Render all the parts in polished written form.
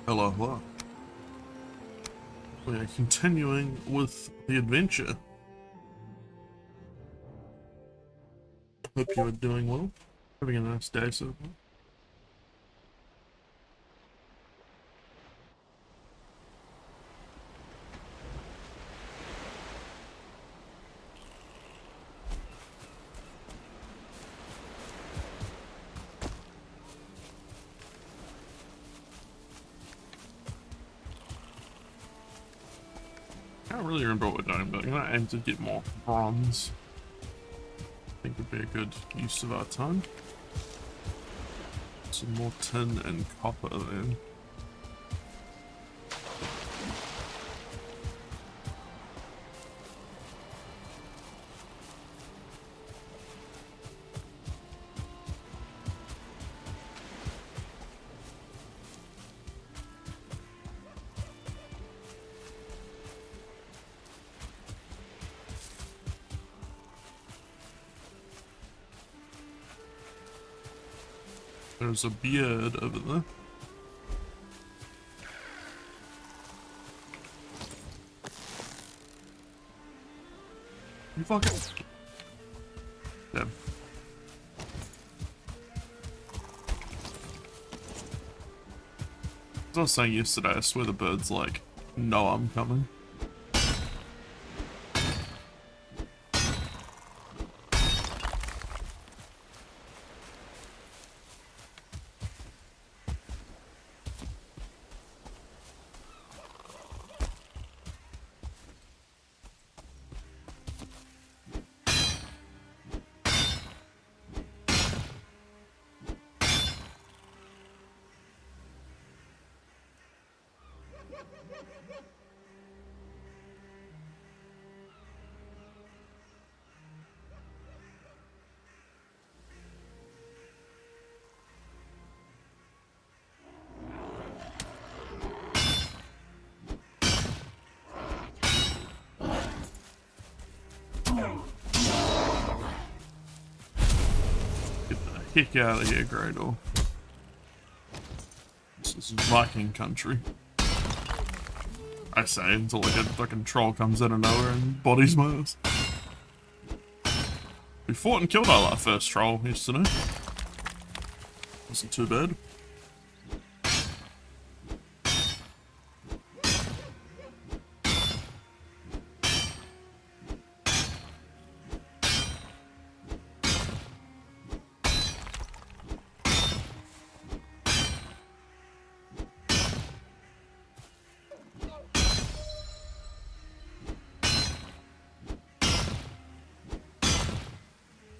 Hello, hello. We are continuing with the adventure. Hope you are doing well. Having a nice day so far. I don't really remember what we're doing, but I'm gonna aim to get more bronze. I think would be a good use of our time. Some more tin and copper then. There's a beard over there. You fucking... Yeah. As I was saying yesterday, I swear the birds like, know I'm coming. Get the heck out of here, Gradle. This is Viking country. I say until like a fucking troll comes out of nowhere and bodies my ass. We fought and killed our first troll yesterday. Wasn't too bad.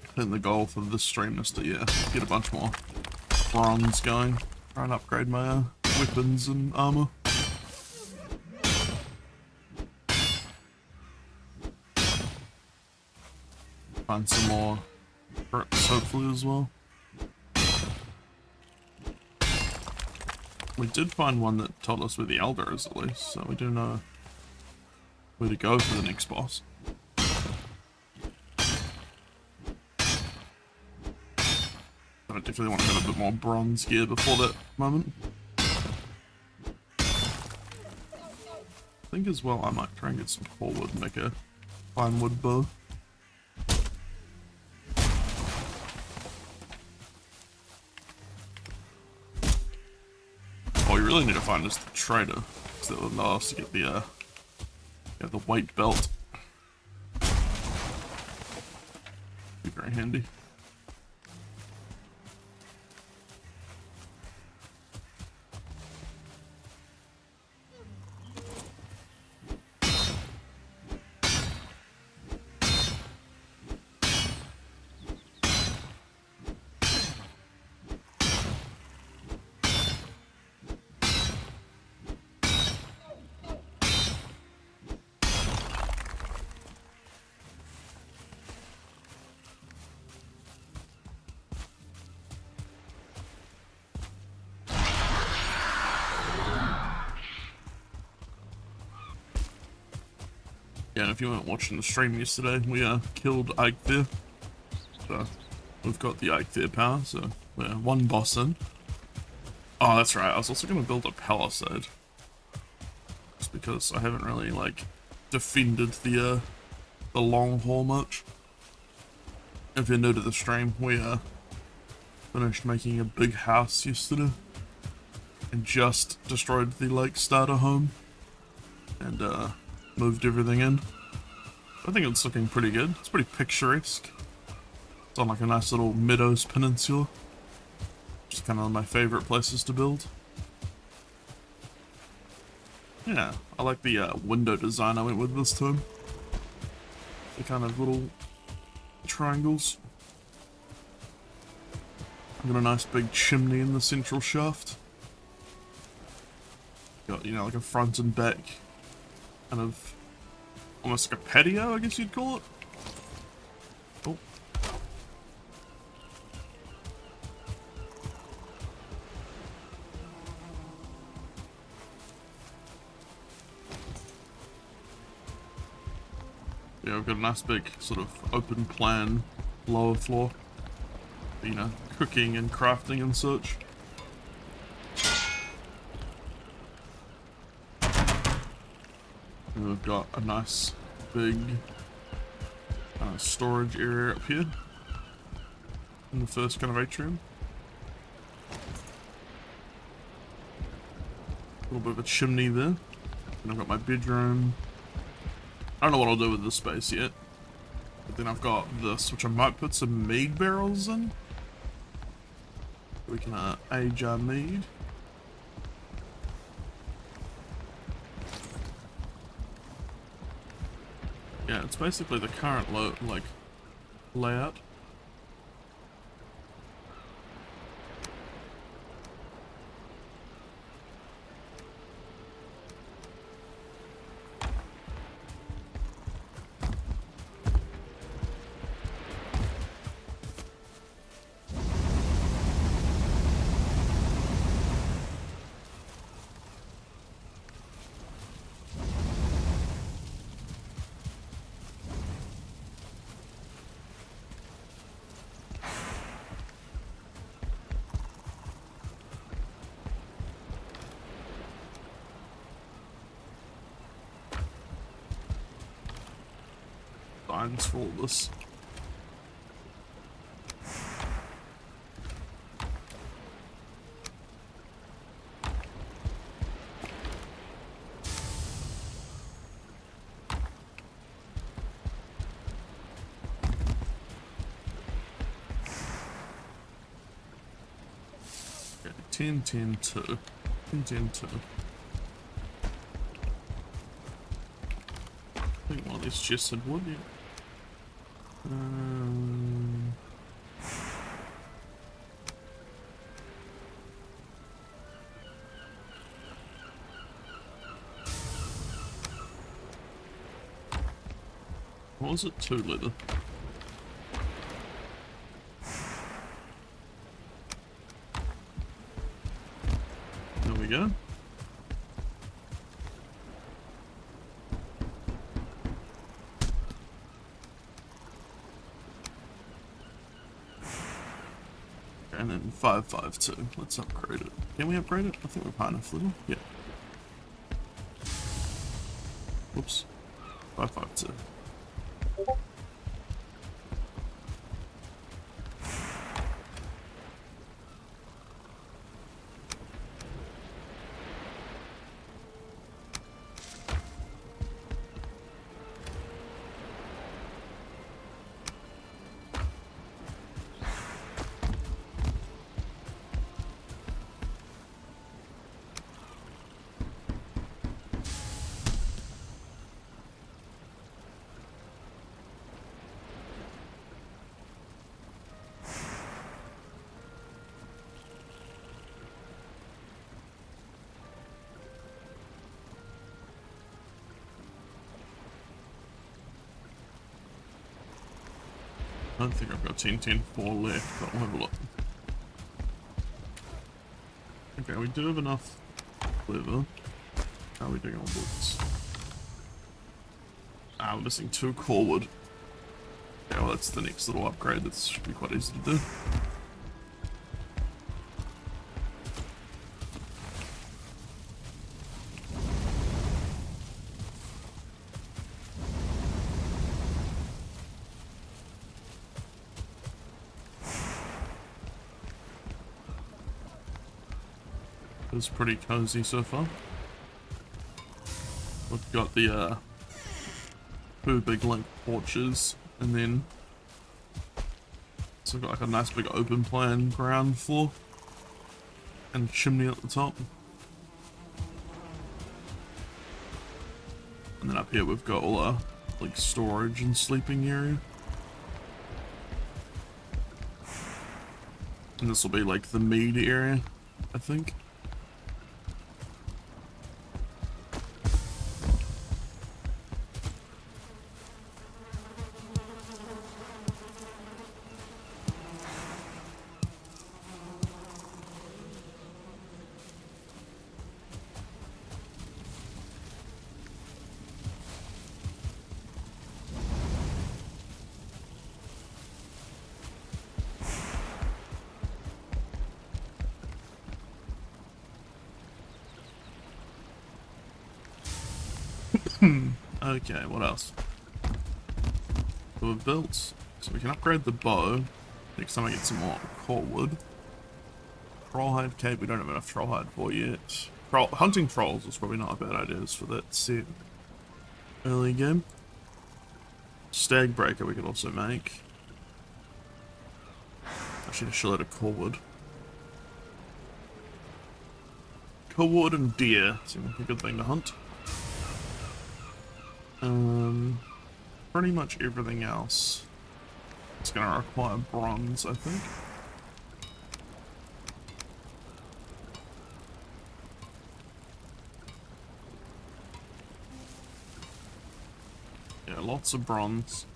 I think the goal for this stream is to, get a bunch more bronze going. Try and upgrade my weapons and armor. Find some more bricks, hopefully, as well. We did find one that told us where the Elder is, at least, so we do know where to go for the next boss. I definitely want to have a bit more bronze gear before that moment. I think as well I might try and get some core wood and make a fine wood bow. Oh, we really need to find us the trader, because that will allow us to get the weight belt. Be very handy. Yeah, and if you weren't watching the stream yesterday, we killed Ike there. So we've got the Ike there power, so we're one boss in. Oh, that's right. I was also going to build a palisade. Just because I haven't really, like, defended the long haul much. If you're new to the stream, we finished making a big house yesterday. And just destroyed the, like, starter home. And, moved everything in. I think it's looking pretty good. It's pretty picturesque. It's on, like, a nice little meadows peninsula. Just kind of my favorite places to build. Yeah, I like the window design I went with this time. The kind of little triangles. I've got a nice big chimney in the central shaft. Got, you know, like a front and back kind of almost like a patio, I guess you'd call it. Oh. Yeah, I've got a nice big sort of open plan lower floor. You know, cooking and crafting and such. And we've got a nice big storage area up here in the first kind of atrium. A little bit of a chimney there. And I've got my bedroom. I don't know what I'll do with this space yet. But then I've got this, which I might put some mead barrels in. We can age our mead. Yeah, it's basically the current layout. For all this. Okay, 10, 10, 2. 10, 10, 2. I think one of these chests had wood, yeah. What was it? 2 leather. There we go. And then 552. Let's upgrade it. Can we upgrade it? I think we're high enough level. Yeah. Whoops. 552. I don't think I've got 10, 10, 4 left, but we'll have a look. Okay, we do have enough leather. How are we doing on woods? Ah, we're missing 2 core wood. Okay, well that's the next little upgrade. That should be quite easy to do. is pretty cozy so far. We've got the two big link porches, and then so we've got like a nice big open plan ground floor and chimney at the top. And then up here we've got all our like storage and sleeping area. And this will be like the mead area, I think. Okay, what else? So we've built, so we can upgrade the bow. Next time I get some more core wood. Trollhide cape, we don't have enough trollhide for yet. Hunting trolls is probably not a bad idea for that set. Early game. Stag breaker we could also make. Actually, a shitload of core wood. Core wood and deer seem like a good thing to hunt. Pretty much everything else is gonna require bronze, I think. Yeah, lots of bronze.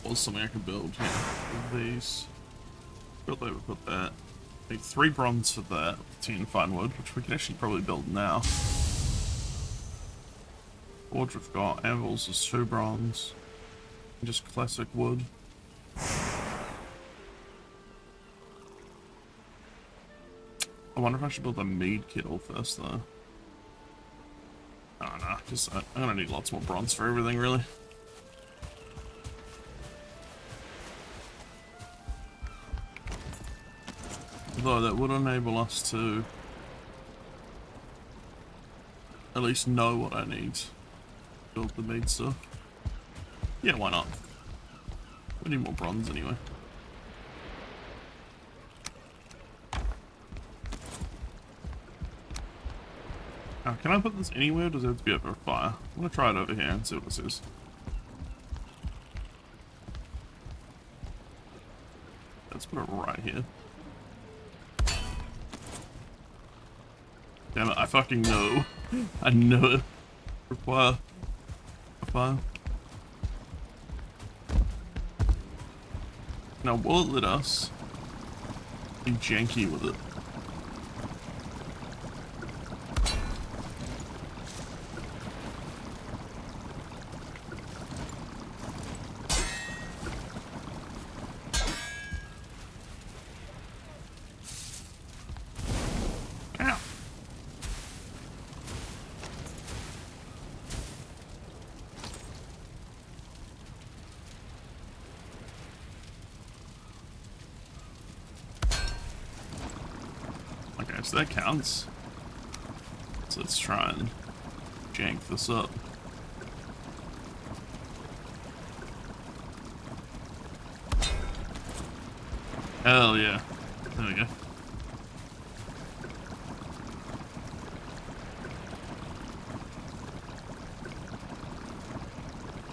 Was something I could build here with these. Build that, we put that. Need 3 bronze for that, 10 fine wood, which we can actually probably build now. Forge we've got, anvils is 2 bronze. And just classic wood. I wonder if I should build a mead kettle first though. I don't know, because I'm gonna need lots more bronze for everything really. Though that would enable us to at least know what I need to build the mead stuff. Yeah, why not? We need more bronze anyway. Now, can I put this anywhere or does it have to be over a fire? I'm gonna try it over here and see what this is. Let's put it right here. Damn it, I fucking know. I know it require a fire. Now, will it let us be janky with it? So that counts. So let's try and jank this up. Hell yeah. There we go.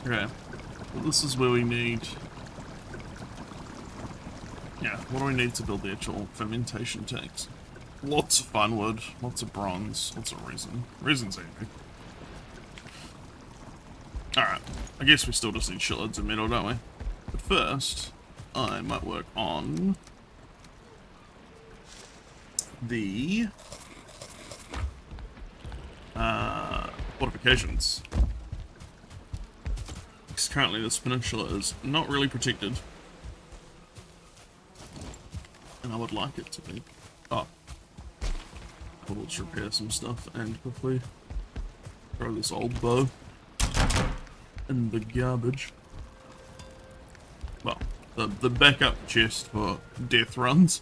Okay. Well, this is where we need... Yeah, what do we need to build the actual fermentation tanks? Lots of fine wood, lots of bronze, lots of resin. Resin's easy. Alright, I guess we still just need shitloads of metal, don't we? But first, I might work on the fortifications. Because currently this peninsula is not really protected. And I would like it to be. Oh. Well, let's repair some stuff and quickly throw this old bow in the garbage. Well, the backup chest for death runs.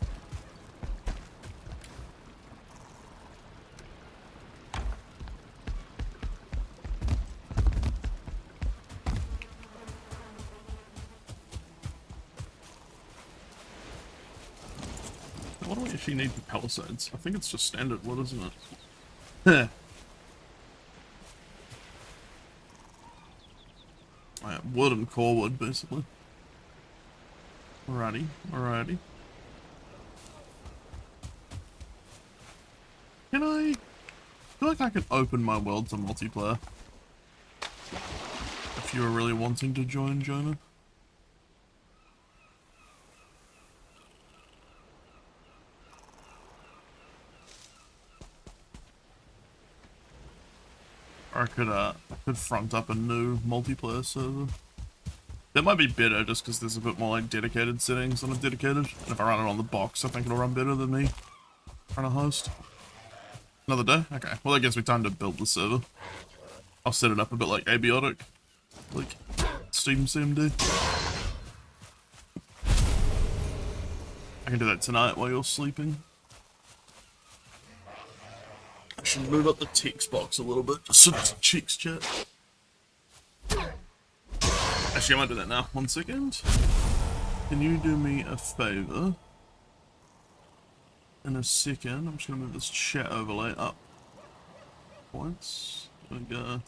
What do we actually need for palisades? I think it's just standard wood, isn't it? Heh. Right, wood and core wood, basically. Alrighty, alrighty. Can I feel like I can open my world to multiplayer? If you were really wanting to join, Jonah. Or I could front up a new multiplayer server. That might be better just because there's a bit more like dedicated settings on a dedicated. And if I run it on the box, I think it'll run better than me trying to host. Another day? Okay. Well, that gives me time to build the server. I'll set it up a bit like Abiotic. Like Steam CMD. I can do that tonight while you're sleeping. I should move up the text box a little bit just so the cheeks chat. Actually, I might do that now. 1 second. Can you do me a favor? In a second, I'm just gonna move this chat overlay up. Points. There we go.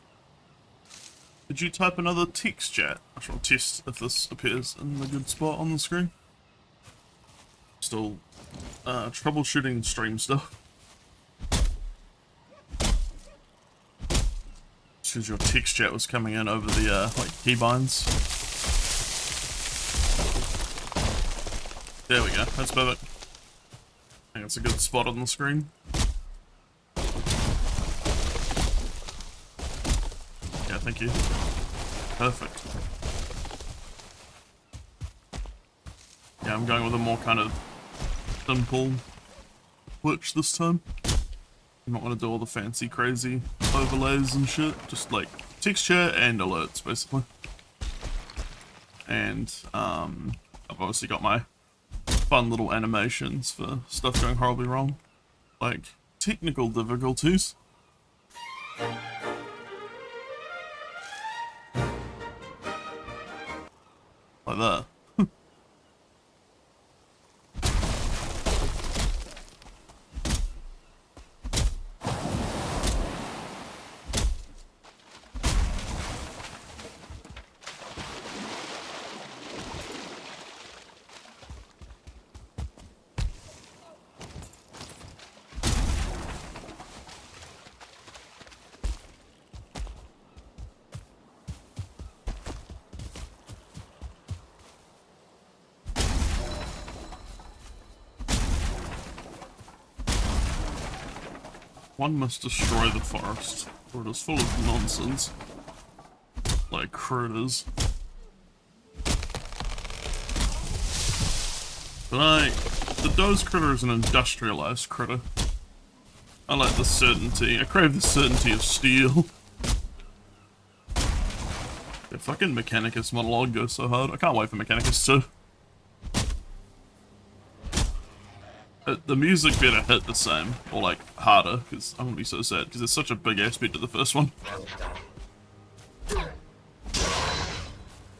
Did you type another text chat? I shall test if this appears in the good spot on the screen. Still troubleshooting stream stuff. Because your text chat was coming in over the like keybinds. There we go, that's perfect. I think it's a good spot on the screen. Yeah, thank you. Perfect. Yeah, I'm going with a more kind of simple Twitch this time. I'm not going to do all the fancy, crazy overlays and shit. Just like texture and alerts, basically. And I've obviously got my fun little animations for stuff going horribly wrong. Like technical difficulties. Like that. One must destroy the forest, for it is full of nonsense. Like critters. But the Doze critter is an industrialized critter. I like the certainty. I crave the certainty of steel. The fucking Mechanicus monologue goes so hard. I can't wait for Mechanicus 2. The music better hit the same, or like harder, because I'm gonna be so sad, because it's such a big aspect of the first one.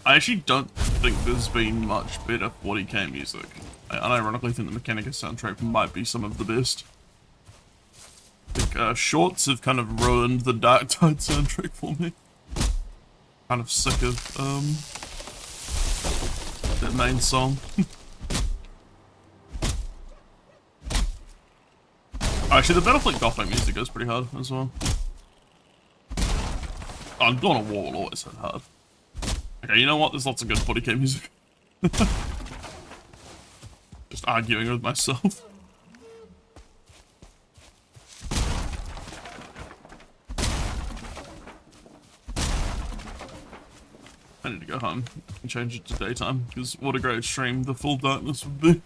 I actually don't think there's been much better 40k music. I unironically think the Mechanicus soundtrack might be some of the best. I think shorts have kind of ruined the Dark Tide soundtrack for me. Kind of sick of that main song. Actually, the Battlefield Gothic music goes pretty hard as well. Oh, Dawn of War will always hit hard. Okay, you know what? There's lots of good 40k music. Just arguing with myself. I need to go home and change it to daytime, because what a great stream the full darkness would be.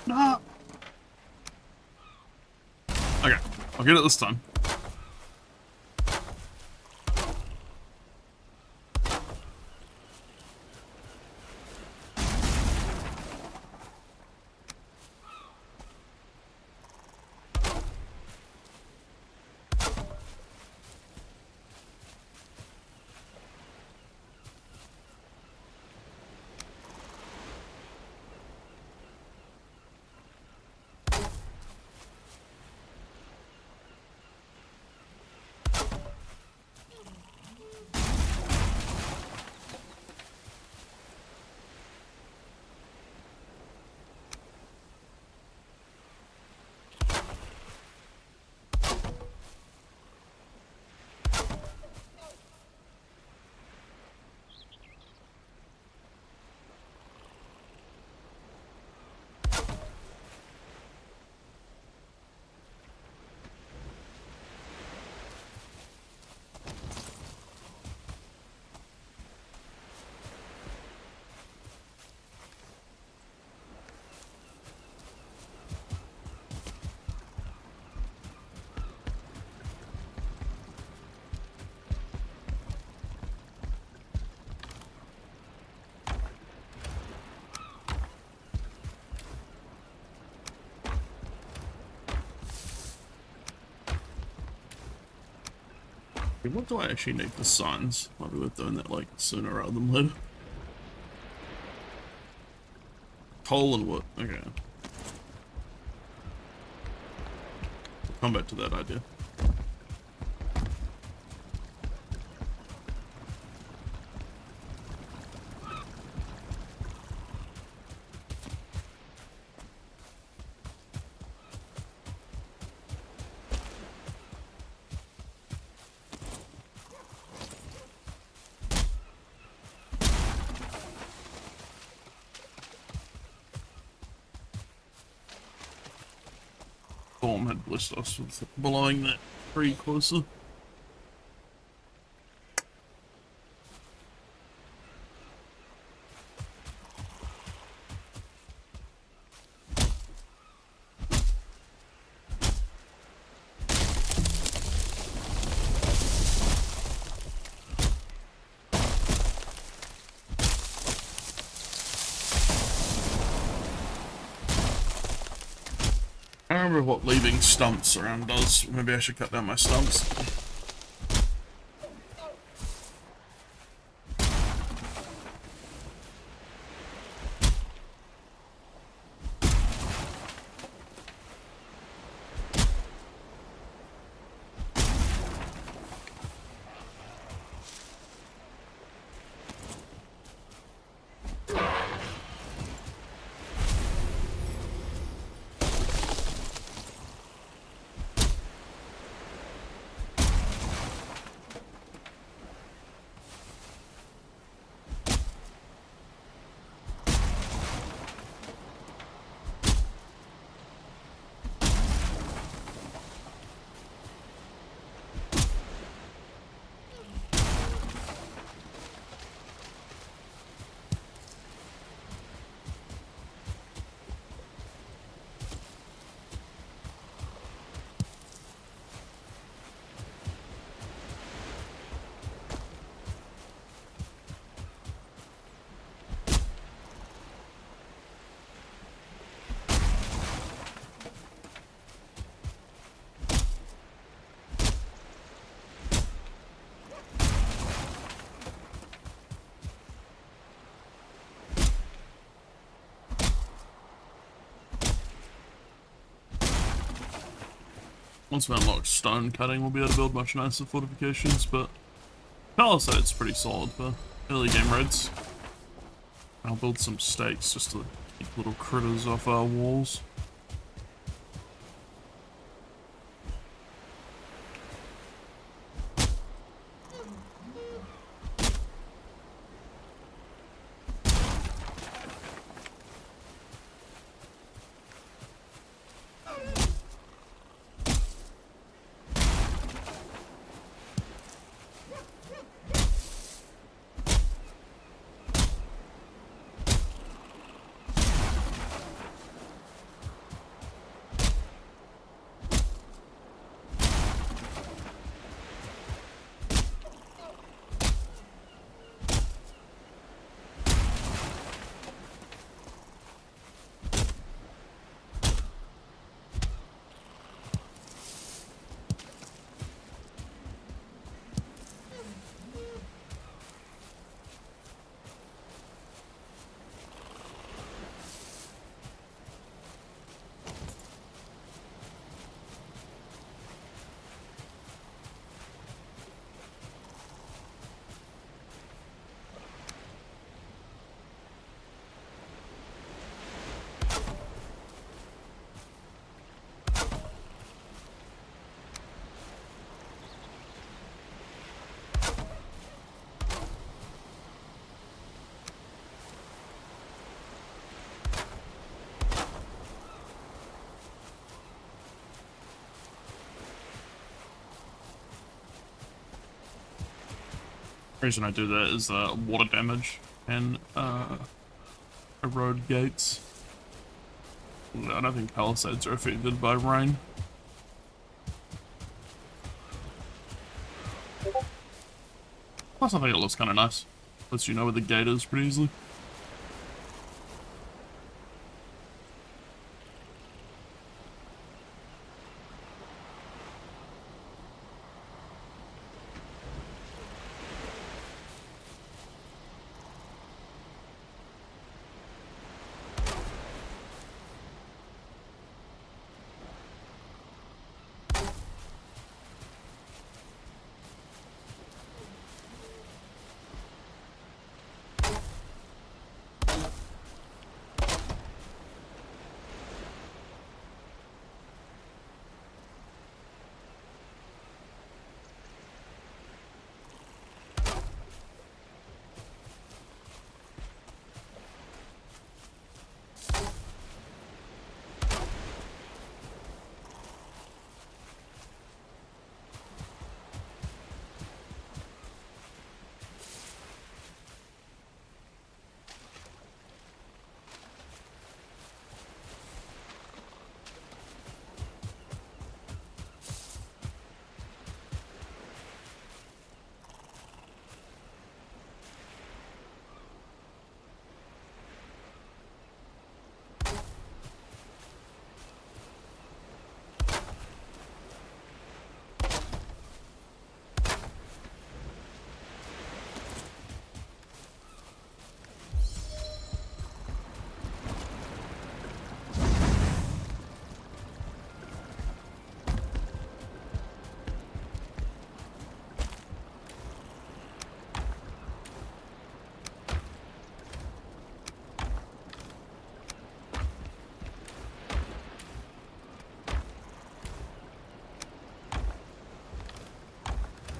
No. Okay, I'll get it this time. What do I actually need for signs? Might be worth doing that like sooner rather than later. Coal and wood. Okay. We'll come back to that idea. Storm had blessed us with blowing that tree closer. I don't remember what leaving stumps around does. Maybe I should cut down my stumps. Once we unlock stone cutting, we'll be able to build much nicer fortifications, but Palisade's pretty solid for early game raids. I'll build some stakes just to keep little critters off our walls. The reason I do that is water damage and erode gates. I don't think palisades are affected by rain. Plus I think it looks kind of nice. Lets you know where the gate is pretty easily.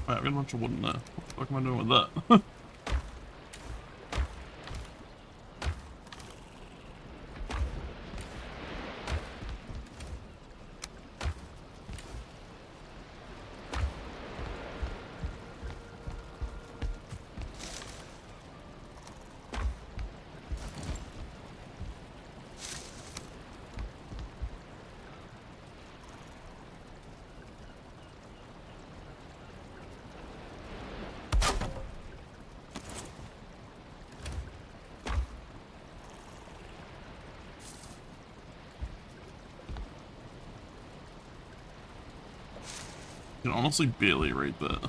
Wait, I've got a bunch of wood in there. What the fuck am I doing with that? I can honestly barely read that.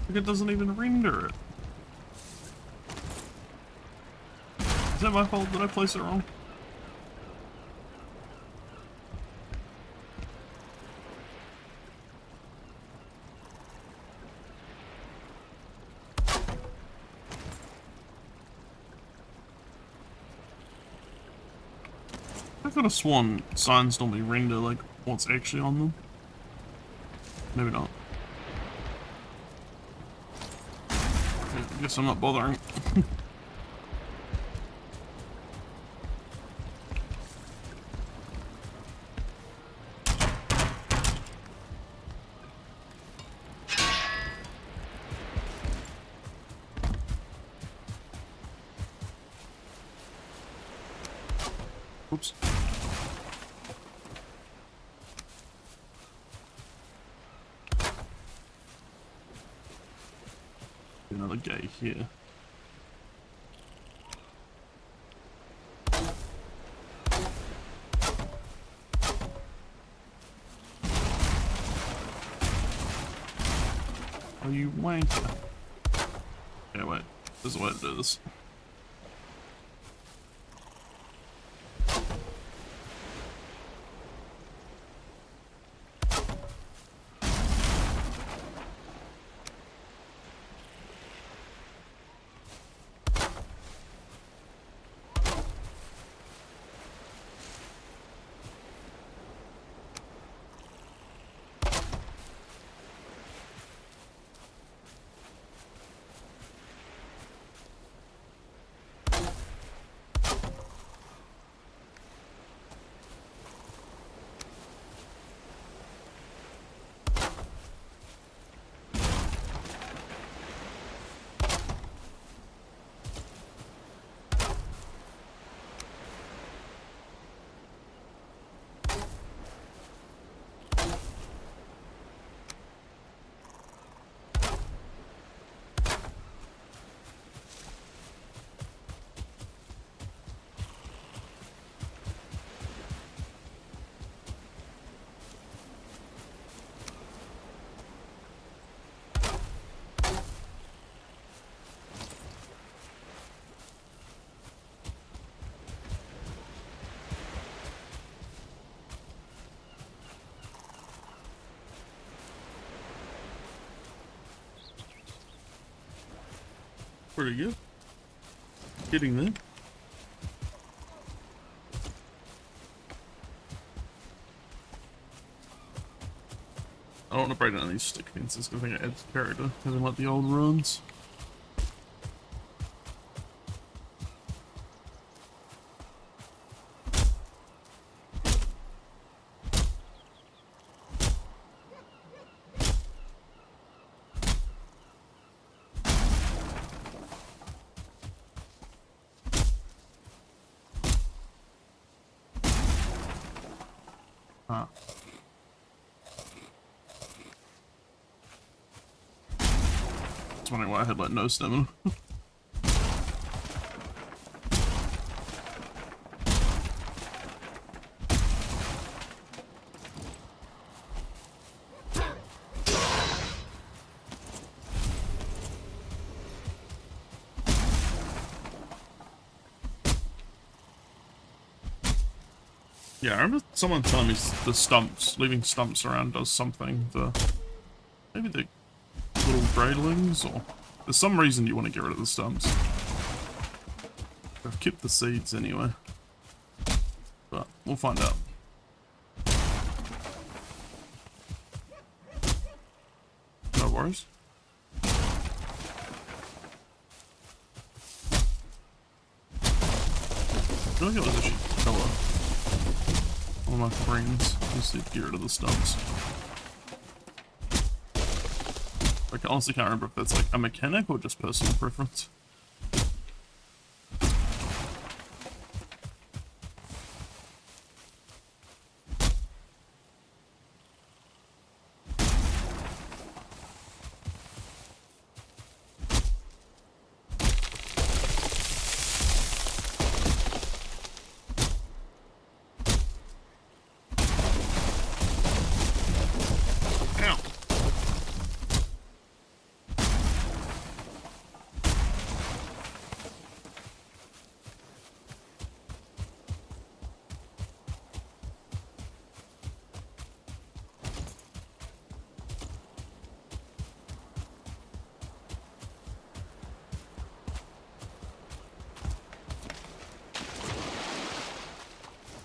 Like it doesn't even render it. Is that my fault? Did I place it wrong? I could have sworn signs normally render like what's actually on them. Maybe not. I guess I'm not bothering. Oops. Another gate here. Are you wanker? Yeah, wait. There's a way to do this. Pretty good. Getting there. I don't want to break down these stick fences because I think it adds character, having like the old ruins. Ah. I was wondering why I had like no stamina. Yeah, I remember someone telling me the stumps, leaving stumps around does something. Maybe the little graylings, or there's some reason you want to get rid of the stumps. I've kept the seeds anyway, but we'll find out. No worries. I feel like it was actually color. All my friends just to get rid of the stumps. I honestly can't remember if that's like a mechanic or just personal preference.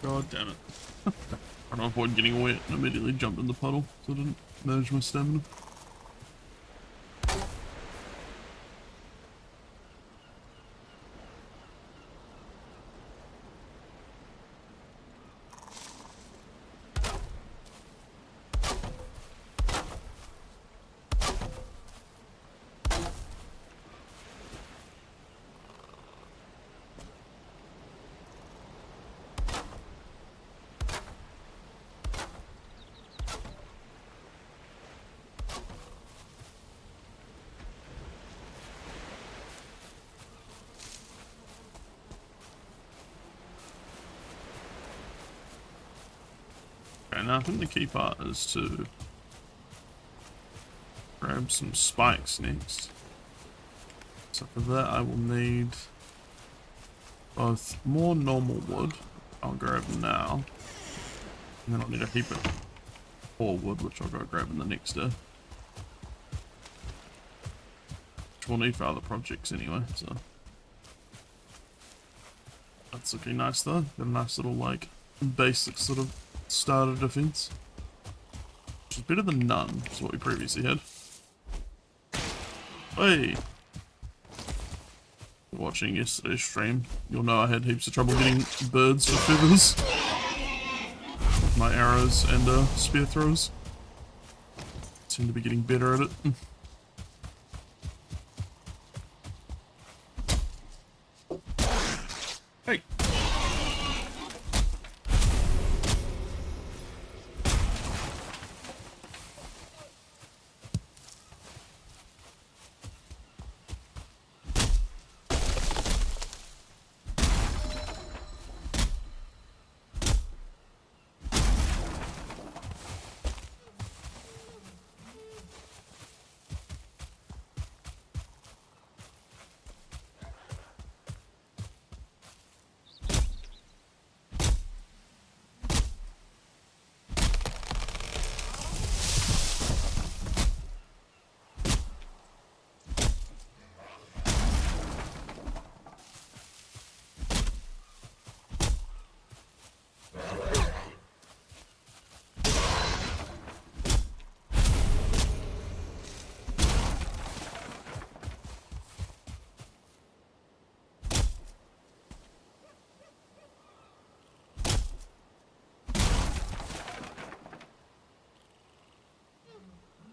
God damn it. Trying to avoid getting wet and immediately jumped in the puddle so I didn't manage my stamina. Okay, now I think the key part is to grab some spikes next. So for that I will need both more normal wood, I'll grab now, and then I'll need a heap of more wood, which I'll go grab in the next day. Which we'll need for other projects anyway, so. That's looking nice though, got a nice little like basic sort of starter defense. Which is better than none, is what we previously had. Hey! Watching yesterday's stream, you'll know I had heaps of trouble getting birds for feathers. My arrows and spear throws. Seem to be getting better at it. Hey!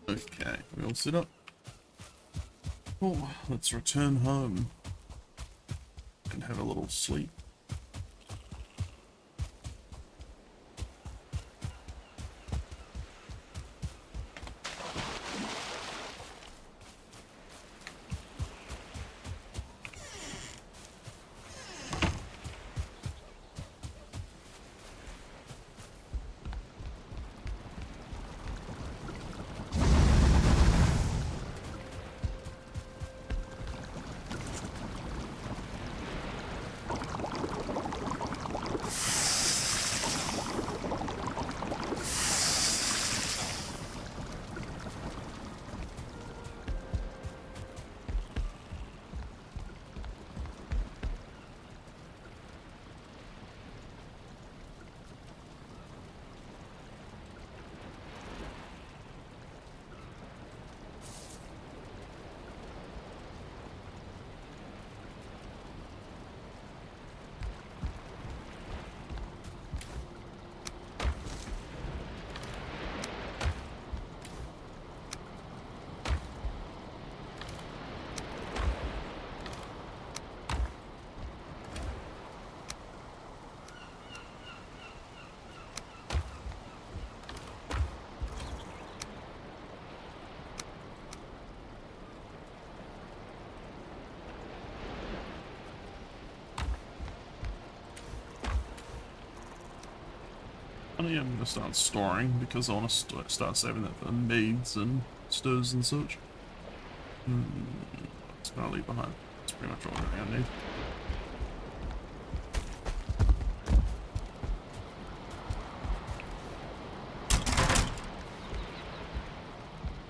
Okay, we all sit up. Oh, let's return home and have a little sleep. I am going to start storing because I want to start saving that for meads and stews and such. It's going to leave behind. That's pretty much all I need.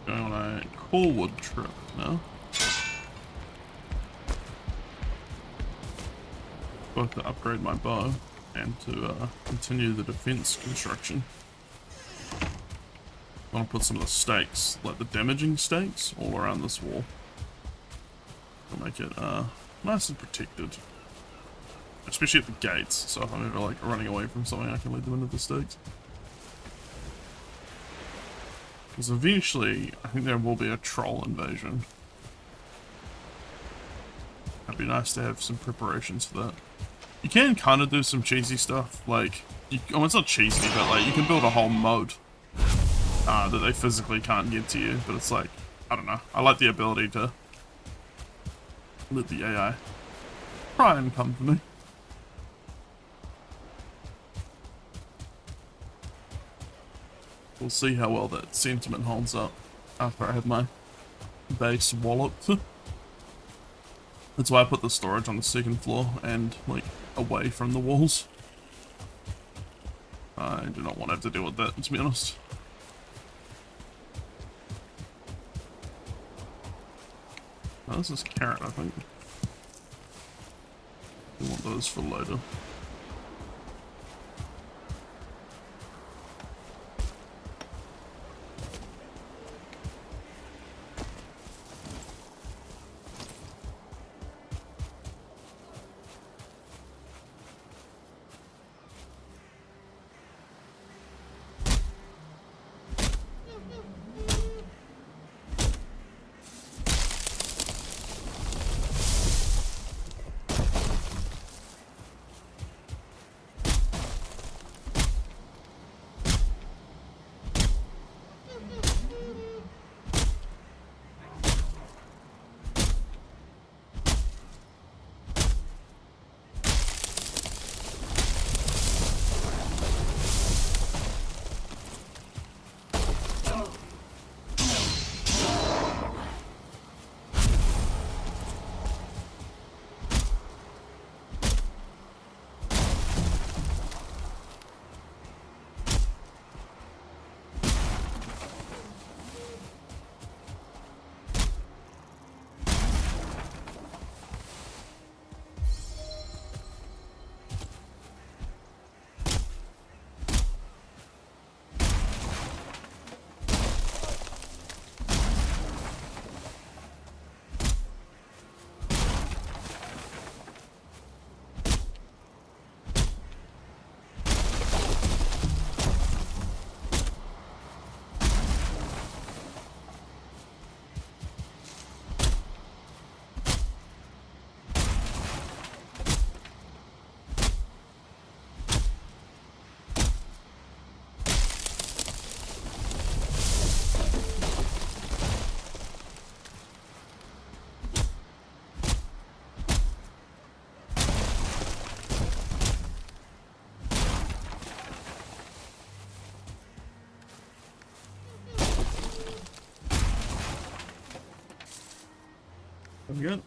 Going on a Corwood trip now. Both to upgrade my bow and to continue the defense construction. I want to put some of the stakes, like the damaging stakes, all around this wall. To make it nice and protected. Especially at the gates, so if I'm ever like running away from something, I can lead them into the stakes. Because eventually, I think there will be a troll invasion. It'd be nice to have some preparations for that. You can kind of do some cheesy stuff, like, oh, it's not cheesy, but like, you can build a whole moat that they physically can't get to you, but it's like, I don't know, I like the ability to let the AI try and come for me. We'll see how well that sentiment holds up after I have my base walloped. That's why I put the storage on the second floor and, like, away from the walls. I do not want to have to deal with that, to be honest. Oh, this is carrot, I think. We want those for later.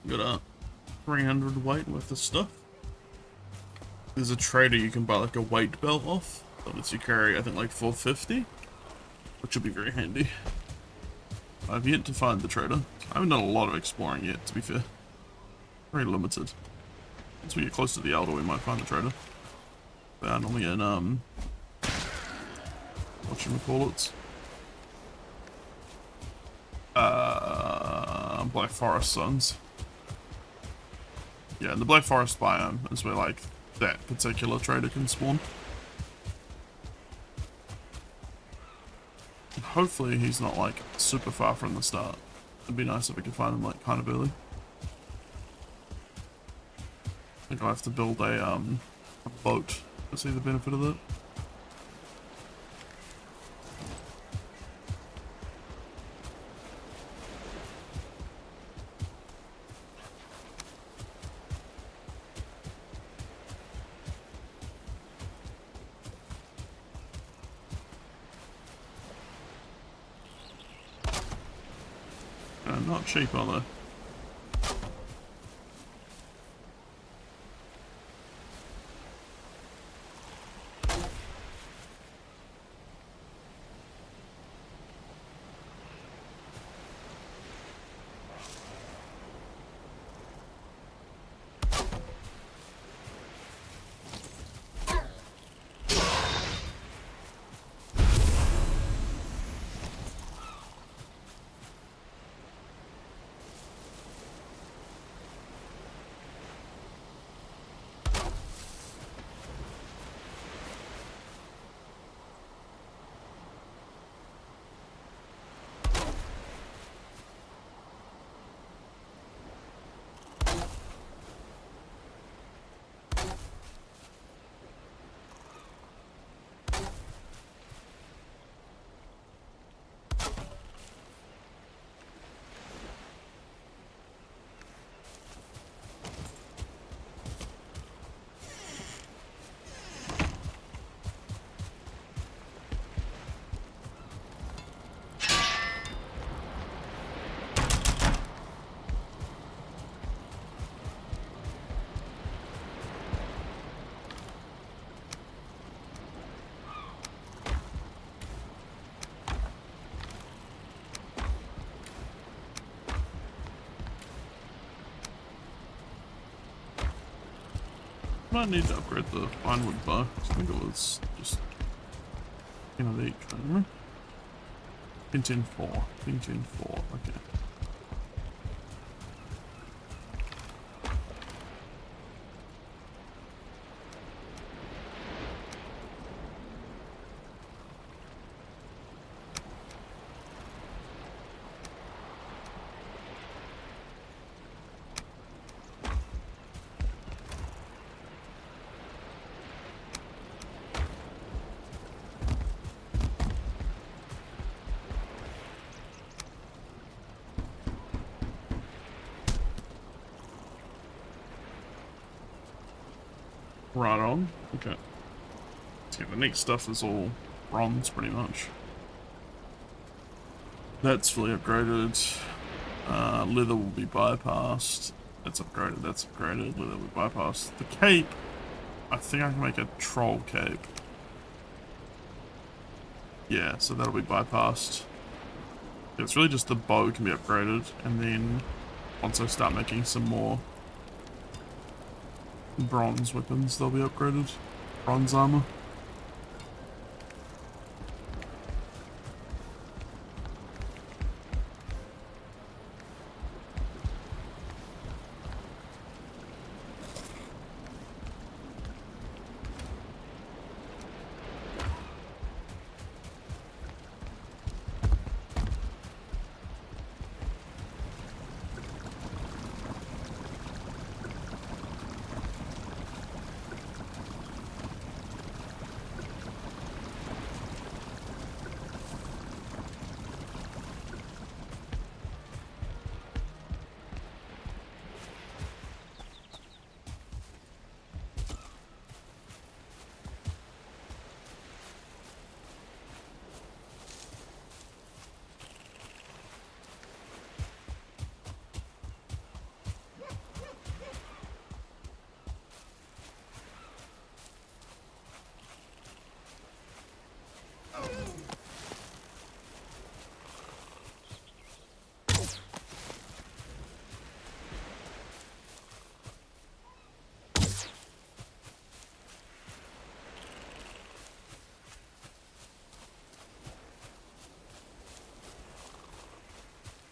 Got a 300 weight worth of stuff. There's a trader you can buy like a weight belt off that lets you carry, I think, like 450, which will be very handy. I've yet to find the trader. I haven't done a lot of exploring yet, to be fair. Very limited. Once we get close to the Elder, we might find the trader. They're normally in, whatchamacallits? Black Forest Zones. Yeah, the Black Forest biome is where, like, that particular trader can spawn. And hopefully he's not, like, super far from the start. It'd be nice if we could find him, like, kind of early. I think I'll have to build a boat to see the benefit of that. not cheap, are they? Might need to upgrade the finewood bar. I think it was just of each, remember? Pintin 4. Pintin 4, okay. Right on. Okay. So the next stuff is all bronze, pretty much. That's fully upgraded. Leather will be bypassed. That's upgraded. That's upgraded. Leather will be bypassed. The cape. I think I can make a troll cape. Yeah, so that'll be bypassed. It's really just the bow can be upgraded, and then once I start making some more bronze weapons, they'll be upgraded. Bronze armor.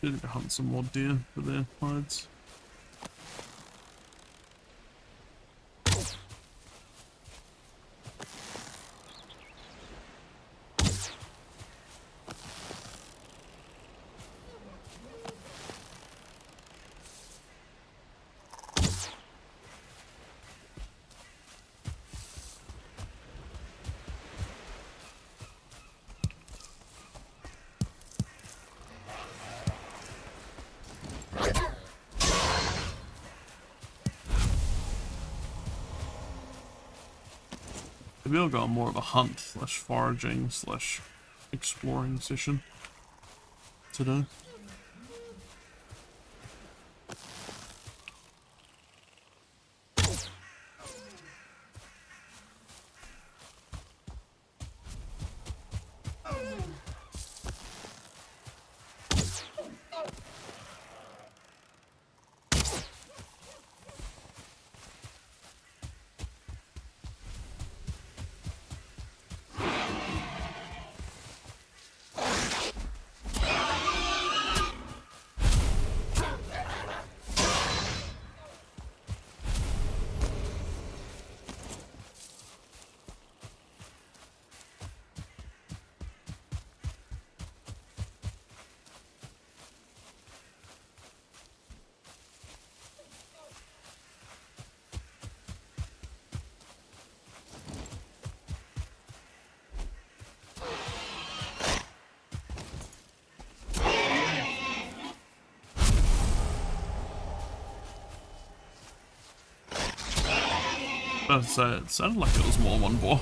Need to hunt some more deer for their hides. Maybe I'll go on more of a hunt slash foraging slash exploring session today. About to say, it sounded like it was more than one ball.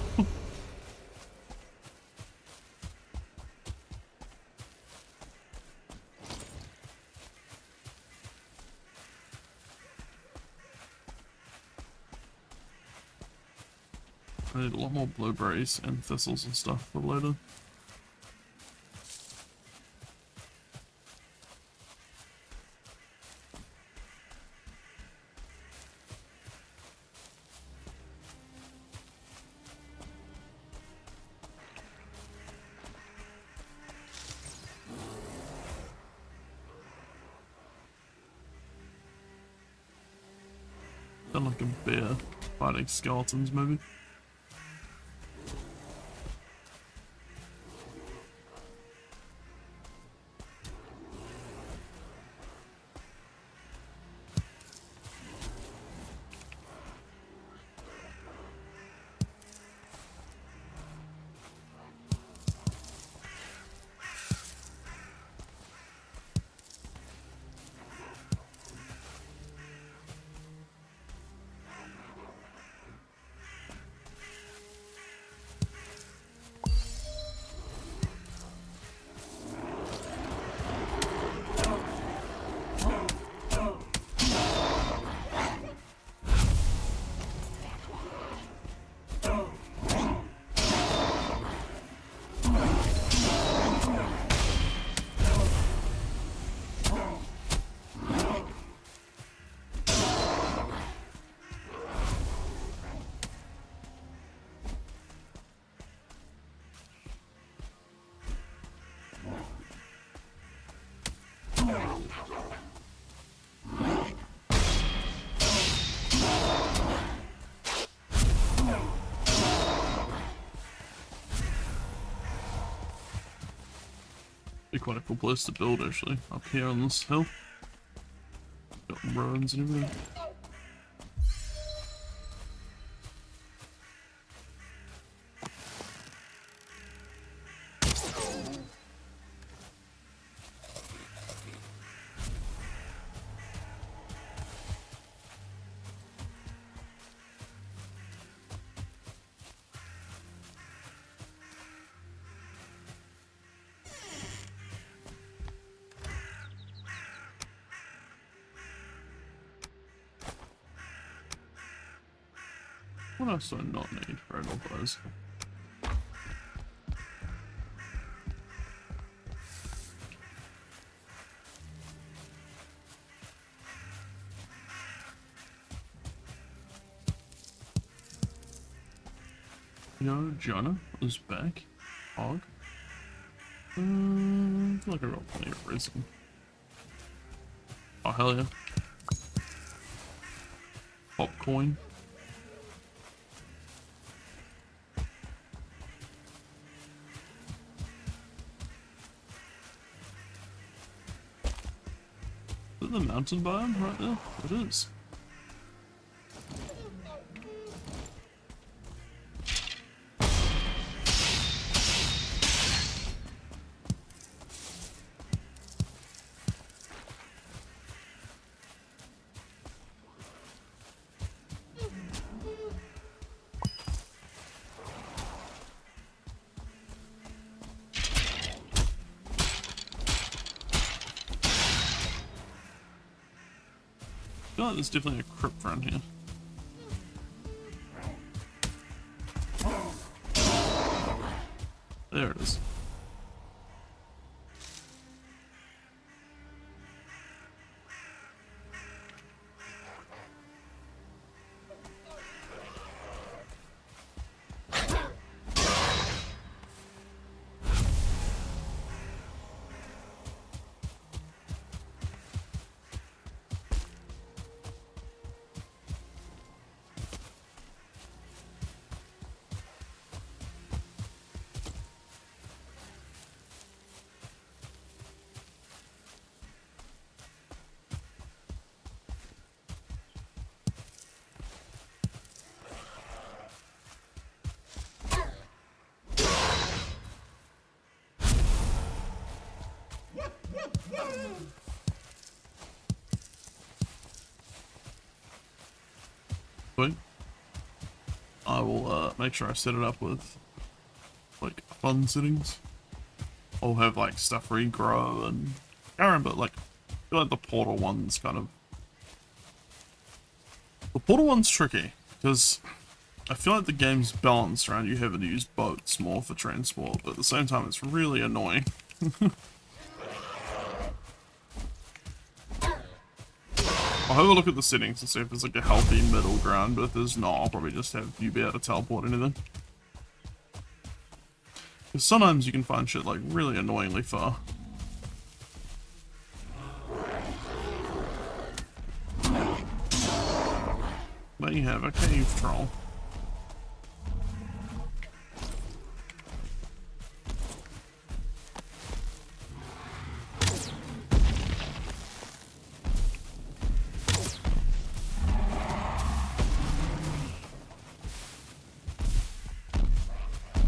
I need a lot more blueberries and thistles and stuff for later. Sound like a bear fighting skeletons, maybe. Be quite a cool place to build actually, up here on this hill. Got ruins and everything. What else do I not need? Red or bows? You know, Jonah is back. Hog. I feel like I got plenty of reason. Oh, hell yeah. Popcoin. Is it the mountain biome right there? It is. I feel like there's definitely a crypt around here. There it is. I will make sure I set it up with like fun settings. I'll have like stuff regrow, and I remember like I feel like the portal one's tricky because I feel like the game's balanced around you having to use boats more for transport, but at the same time it's really annoying. I'll have a look at the settings to see if there's like a healthy middle ground, but if there's not, I'll probably just have you be able to teleport anything. Because sometimes you can find shit like really annoyingly far. There you have a cave troll.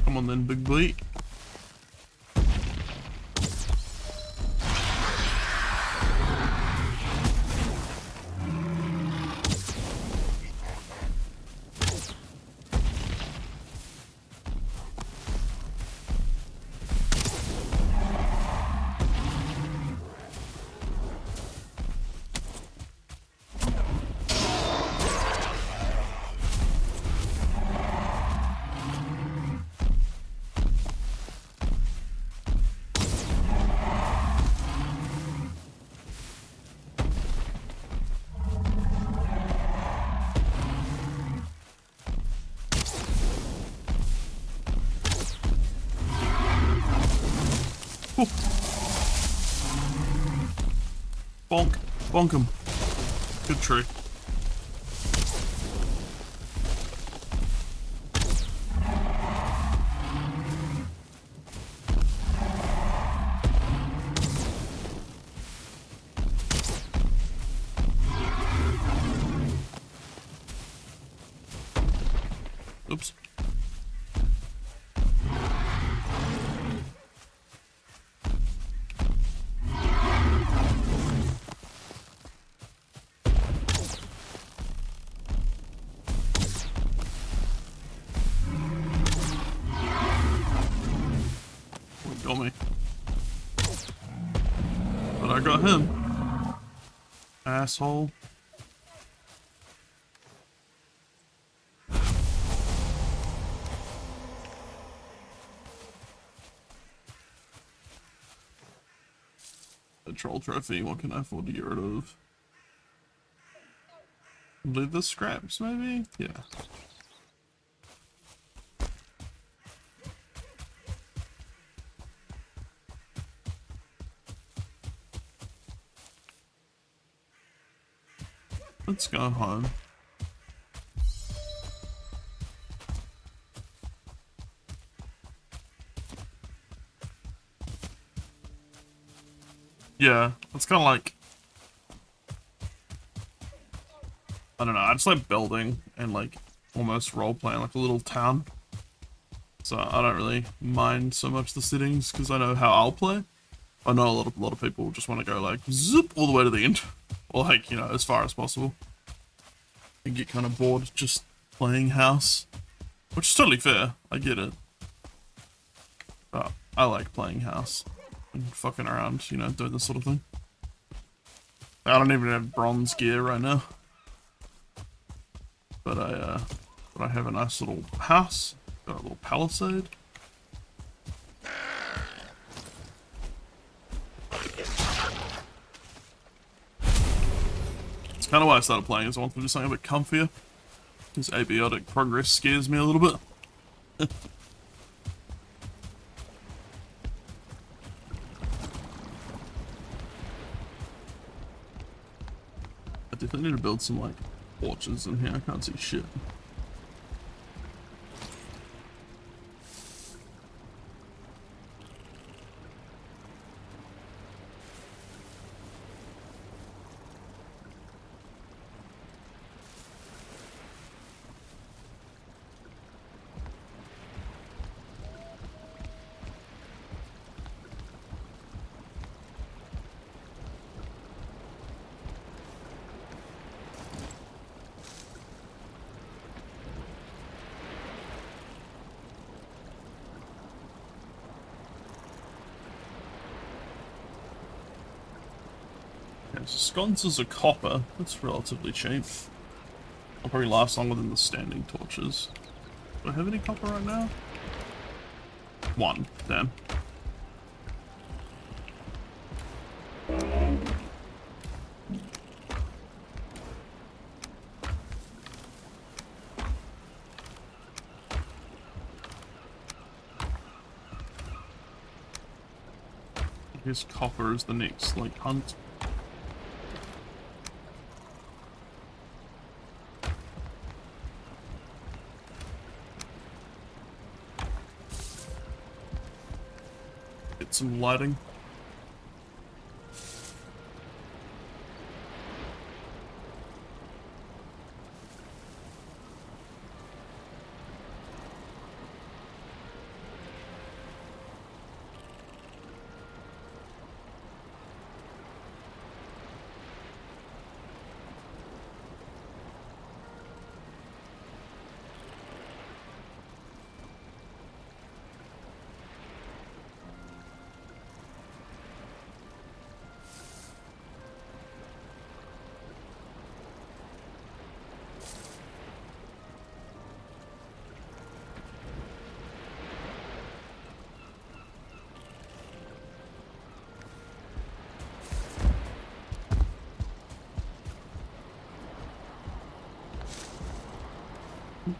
Come on then, big boy. Bonk. Bonk him. Good tree. Oops. Got me. But I got him. Asshole. A troll trophy, what can I afford to get rid of? Leave the scraps, maybe? Yeah. Let's go home. Yeah, it's kind of like, I don't know, I just like building and like almost role-playing like a little town. So I don't really mind so much the settings because I know how I'll play. I know a lot of people just want to go like zip all the way to the end, or like, you know, as far as possible, and get kind of bored just playing house, which is totally fair. I get it, but I like playing house and fucking around, you know, doing this sort of thing. I don't even have bronze gear right now, but I have a nice little house, got a little palisade. It's kind of why I started playing, is I wanted to do something a bit comfier. This abiotic progress scares me a little bit. I definitely need to build some like porches in here. I can't see shit. Sconces are copper. That's relatively cheap. I'll probably last longer than the standing torches. Do I have any copper right now? One. Damn. I guess copper is the next, like, hunt. Get some lighting.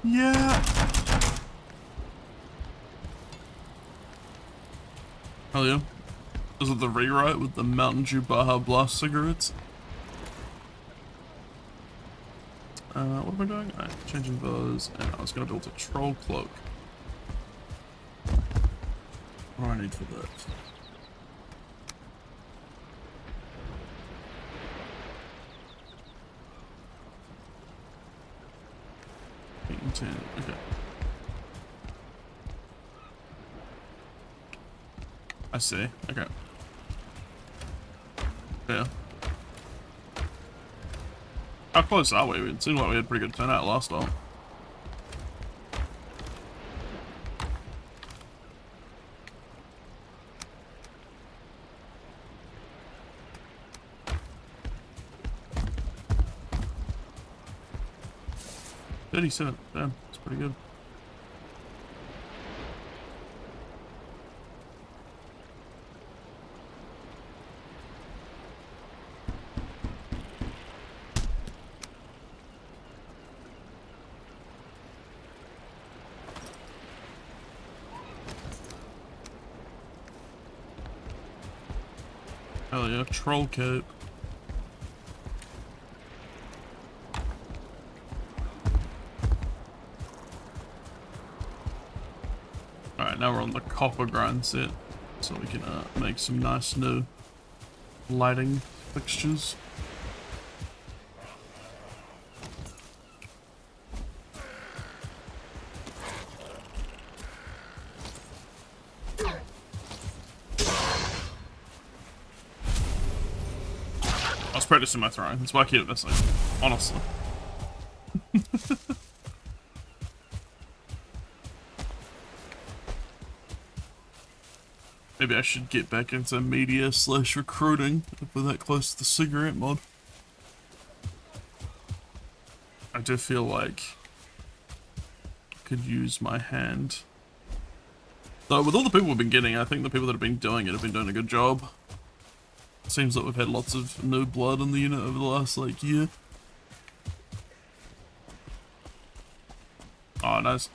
Yeah. Oh yeah. Is it the rewrite with the Mountain Dew Baja Blast cigarettes? What am I doing? Alright, changing those, and I was gonna build a troll cloak. What do I need for that? Okay. I see. Okay. Yeah. How close are we? It seemed like we had pretty good turnout last time. $37. Damn, that's pretty good. Hell yeah, troll cape. Alright, now we're on the copper grind set, so we can make some nice new lighting fixtures. I was practicing my throwing, that's why I keep it missing, honestly. Maybe I should get back into media / recruiting if we're that close to the cigarette mod. I do feel like I could use my hand. Though with all the people we've been getting, I think the people that have been doing it have been doing a good job. It seems like we've had lots of new blood in the unit over the last like year. Oh, nice.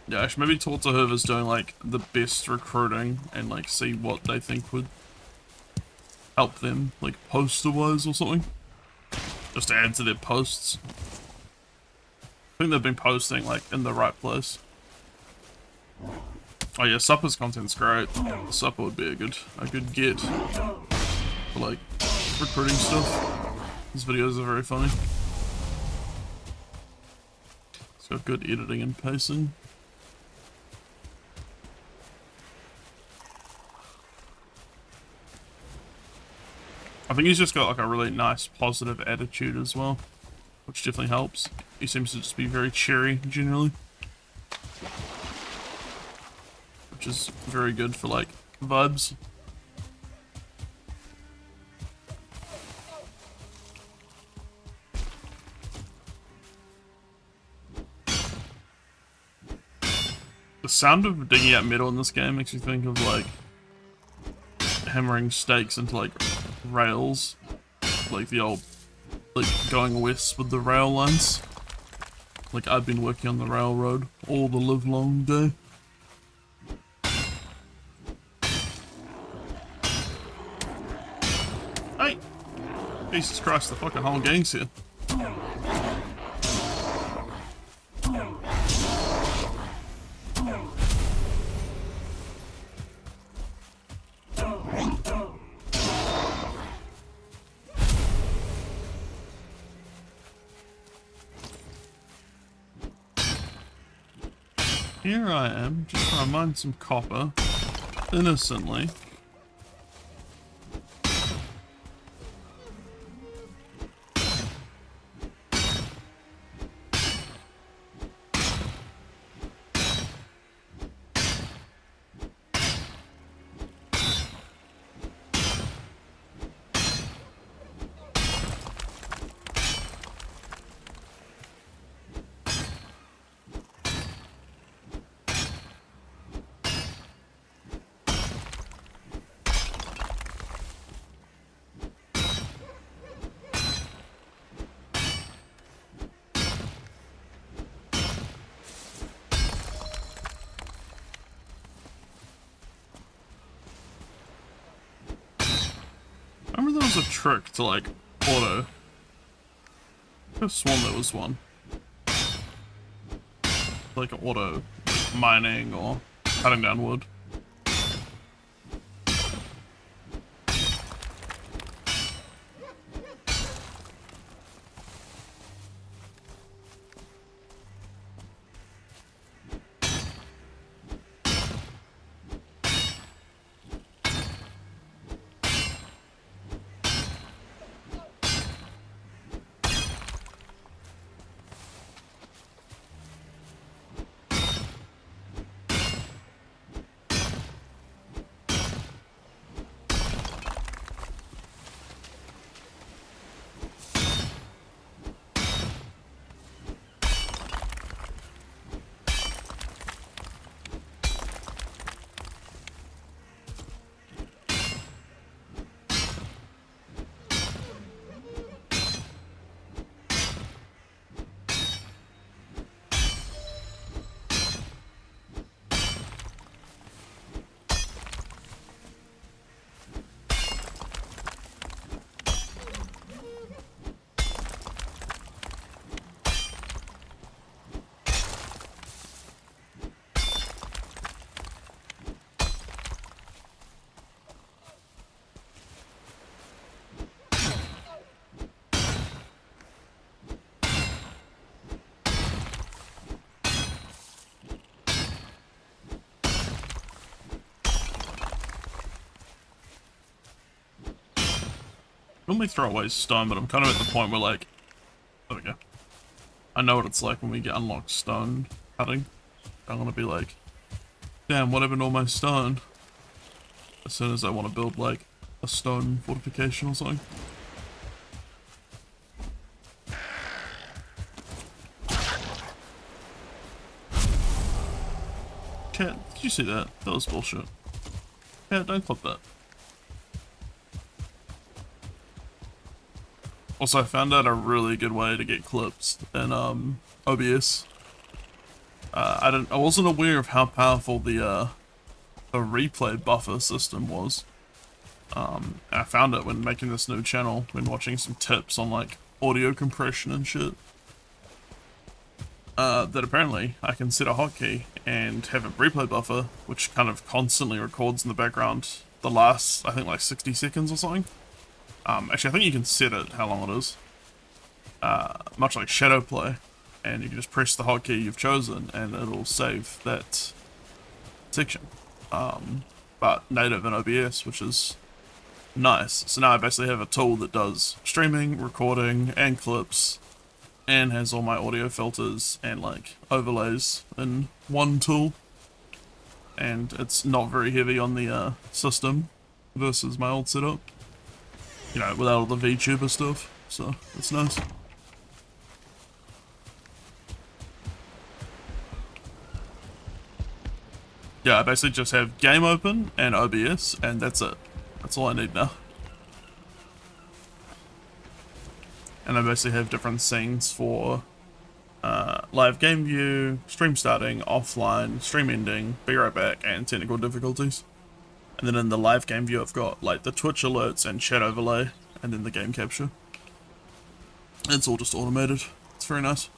Yeah, I should maybe talk to whoever's doing like the best recruiting and like see what they think would help them, like poster-wise or something. Just to add to their posts. I think they've been posting like in the right place. Oh yeah, supper's content's great. Supper would be a good get for like recruiting stuff. These videos are very funny. It's got good editing and pacing. I think he's just got like a really nice positive attitude as well, which definitely helps. He seems to just be very cheery generally, which is very good for like vibes. The sound of digging out metal in this game makes me think of like hammering stakes into like rails, like the old like going west with the rail lines. Like I've been working on the railroad all the live long day. Hey! Jesus Christ, the fucking whole gang's here. Here I am, just trying to mine some copper, innocently. I remember there was a trick to like auto. I could have sworn there was one. Like auto mining or cutting down wood. Normally throw away stone, but I'm kind of at the point where like, there we go. I know what it's like when we get unlocked stone cutting. I'm gonna be like, damn, what happened to all my stone? As soon as I want to build like a stone fortification or something. Cat, did you see that? That was bullshit. Cat, don't clip that. Also, I found out a really good way to get clips in OBS. I wasn't aware of how powerful the replay buffer system was. I found it when making this new channel, when watching some tips on like audio compression and shit. That apparently I can set a hotkey and have a replay buffer, which kind of constantly records in the background the last, I think, like 60 seconds or something. Actually, I think you can set it how long it is. Much like shadow play, and you can just press the hotkey you've chosen and it'll save that section. But native in OBS, which is nice. So now I basically have a tool that does streaming, recording, and clips, and has all my audio filters and like overlays in one tool. And it's not very heavy on the system versus my old setup. You know, without all the VTuber stuff, so it's nice. Yeah, I basically just have game open and OBS, and that's it. That's all I need now. And I basically have different scenes for live game view, stream starting, offline, stream ending, be right back, and technical difficulties. And then in the live game view, I've got like the Twitch alerts and chat overlay, and then the game capture. It's all just automated. It's very nice.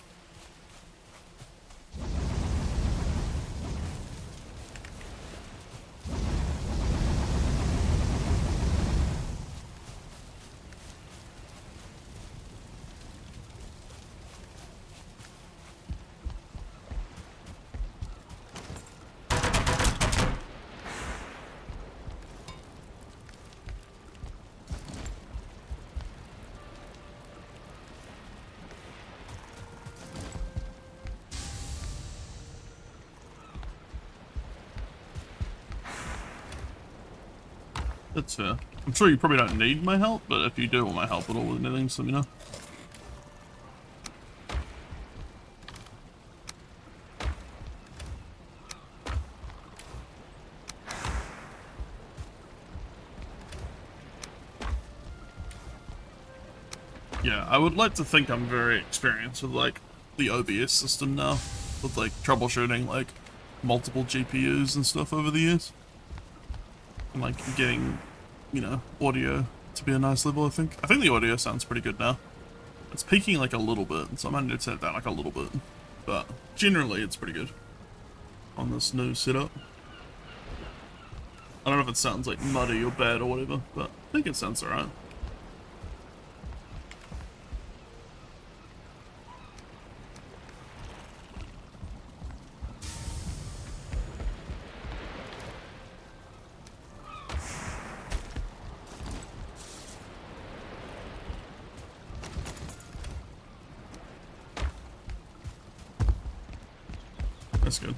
That's fair. I'm sure you probably don't need my help, but if you do want my help at all with anything, just let me know. Yeah, I would like to think I'm very experienced with like the OBS system now, with like troubleshooting like multiple GPUs and stuff over the years. And like getting, you know, audio to be a nice level, I think. I think the audio sounds pretty good now. It's peaking like a little bit, so I might need to set it down like a little bit. But generally it's pretty good on this new setup. I don't know if it sounds like muddy or bad or whatever, but I think it sounds alright. That's good.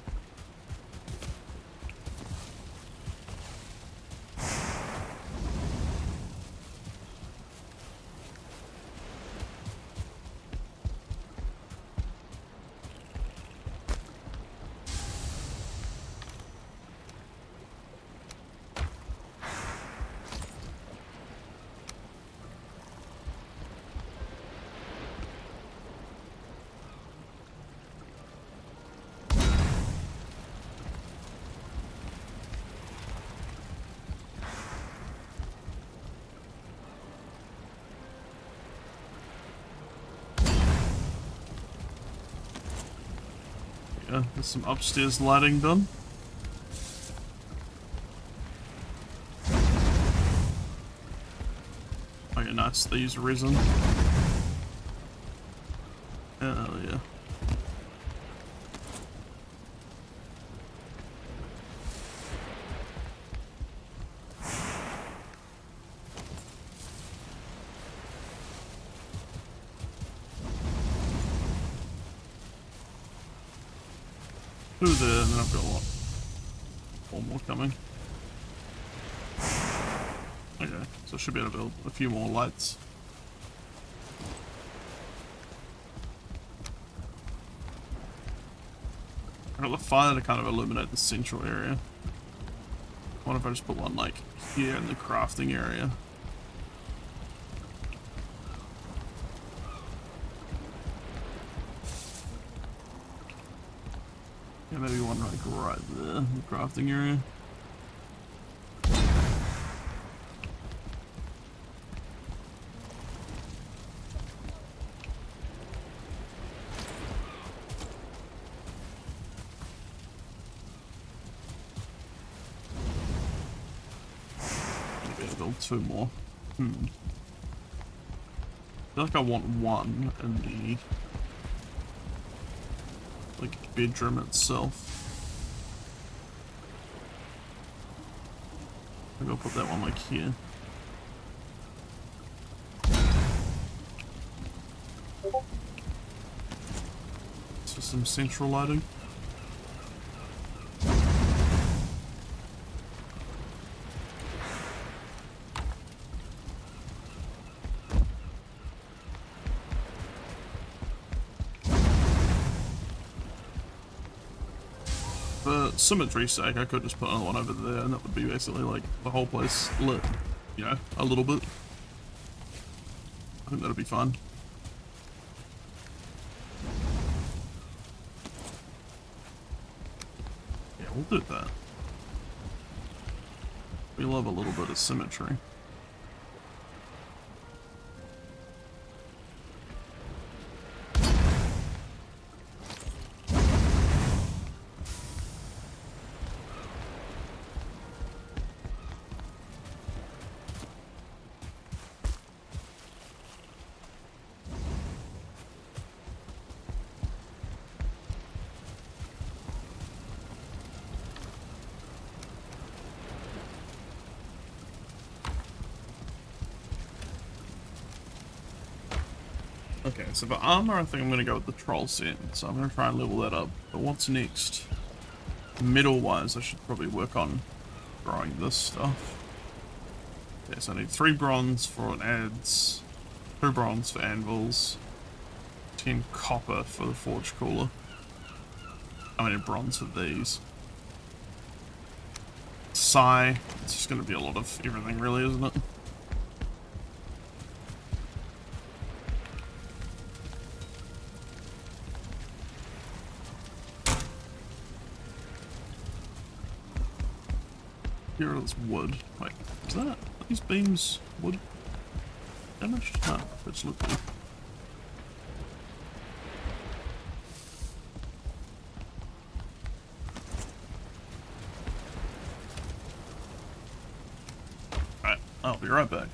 Yeah, there's some upstairs lighting done. Okay, nice. They use resin. Oh, yeah. Two there, and then I've got what? Four more coming. Okay, so I should be able to build a few more lights. I got the fire to kind of illuminate the central area. What if I just put one like here in the crafting area? Yeah, maybe one like right there in the crafting area. Maybe I'll build two more. I feel like I want one in the like bedroom itself. Maybe I'll put that one like here. It's just some central lighting. For symmetry's sake, I could just put another one over there, and that would be basically like the whole place lit, you know, a little bit. I think that'd be fun. Yeah, we'll do that. We love a little bit of symmetry. Okay, so for armor, I think I'm going to go with the troll set. So I'm going to try and level that up. But what's next? Metal-wise, I should probably work on growing this stuff. Okay, so I need 3 bronze for adds, 2 bronze for anvils, 10 copper for the forge cooler. I mean bronze for these. It's just going to be a lot of everything really, isn't it? Here is wood. Wait, is that? Are these beams wood damaged? No, it's look good. Alright, I'll be right back.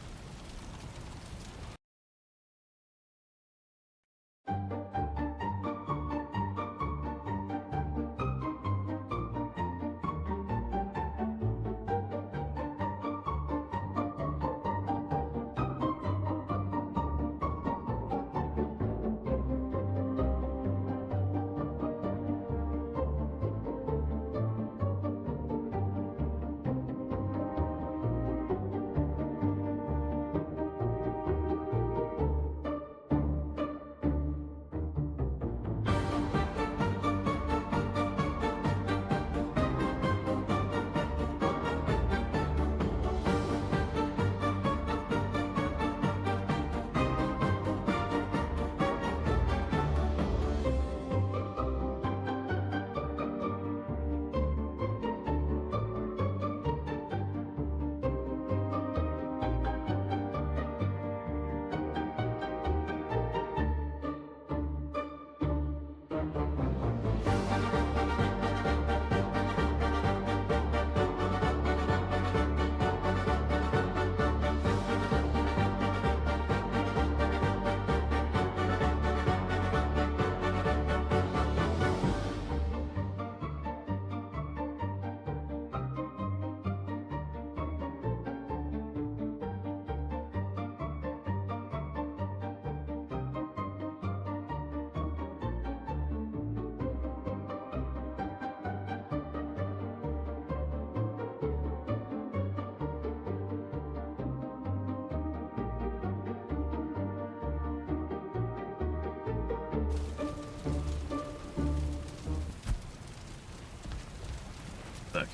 Back.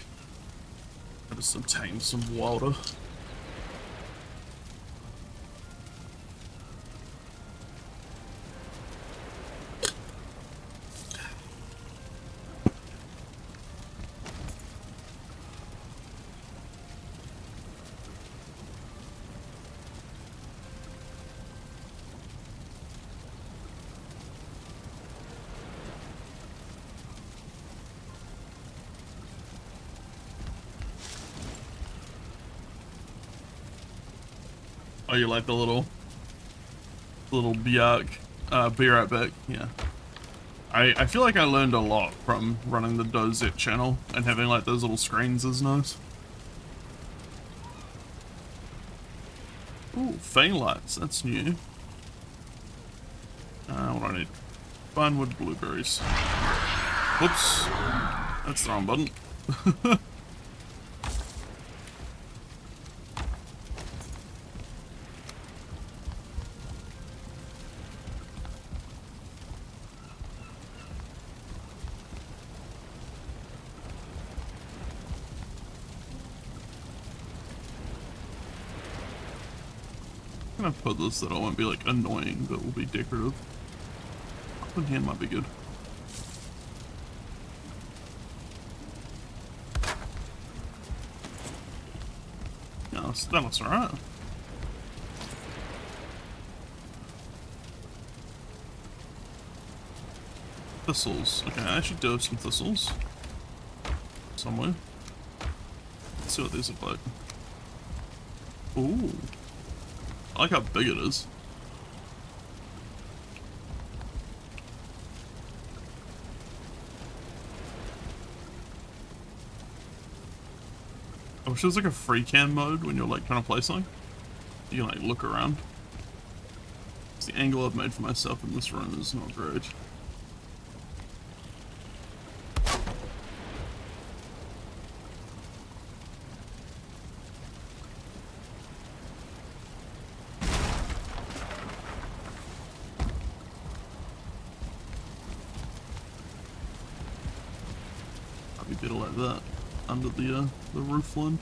I just obtained some water. Oh, you like the little Bjark, be right back, yeah. I feel like I learned a lot from running the Dozet channel, and having like those little screens is nice. Ooh, Fane lights, that's new. What do I need? Finewood blueberries. Whoops, that's the wrong button. gonna put this that I won't be like annoying, but will be decorative. Up in here might be good. Yeah, that looks alright. Thistles. Okay, I actually do have some thistles. Somewhere. Let's see what these look like. Ooh. I like how big it is. I wish there was like a free cam mode when you're like trying to play something. You can like look around. The angle I've made for myself in this room is not great. I'd be better like that under the roof line.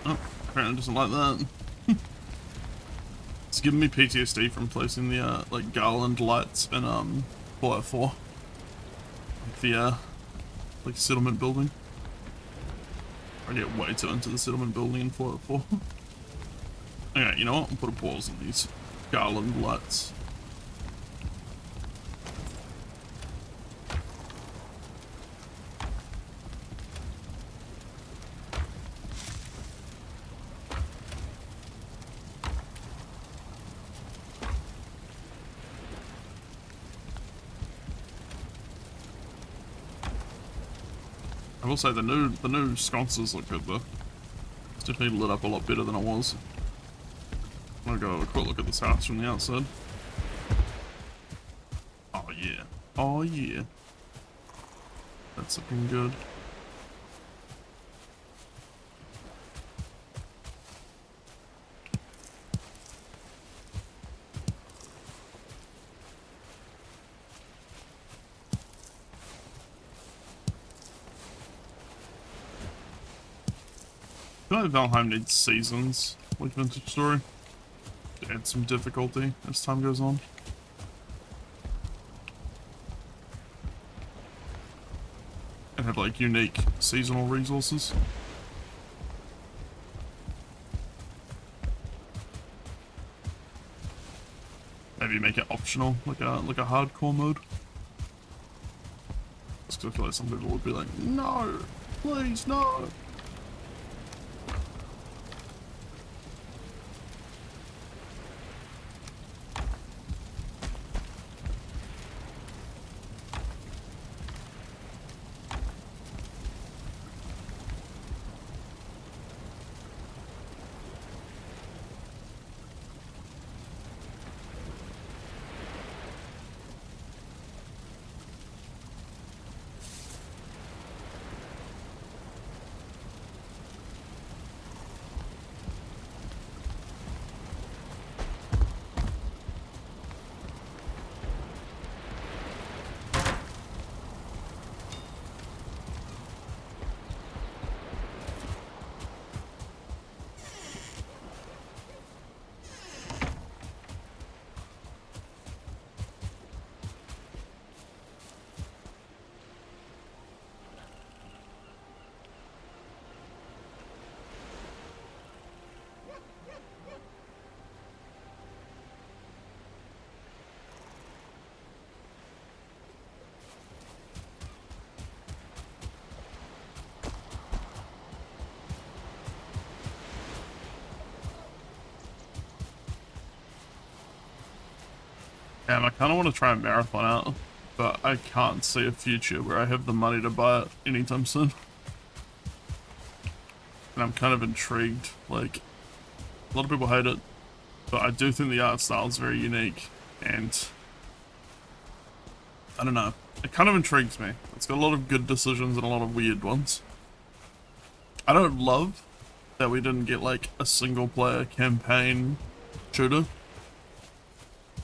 Oh, apparently doesn't like that. It's giving me PTSD from placing the like garland lights in Fallout 4. Like the like settlement building. I get way too into the settlement building in Fallout 4. Okay, you know what? I'll put a pause on these garland lights. I will say the new sconces look good though. It's definitely lit up a lot better than it was. I'm gonna go have a quick look at this house from the outside. Oh yeah. Oh yeah. That's looking good. I feel like Valheim needs seasons, like Vintage Story, to add some difficulty as time goes on. And have like unique seasonal resources. Maybe make it optional, like a hardcore mode. Just 'cause I feel like some people would be like, no, please, no. Damn, I kind of want to try and marathon out, but I can't see a future where I have the money to buy it anytime soon. And I'm kind of intrigued. Like, a lot of people hate it, but I do think the art style is very unique, and I don't know. It kind of intrigues me. It's got a lot of good decisions and a lot of weird ones. I don't love that we didn't get like a single player campaign shooter.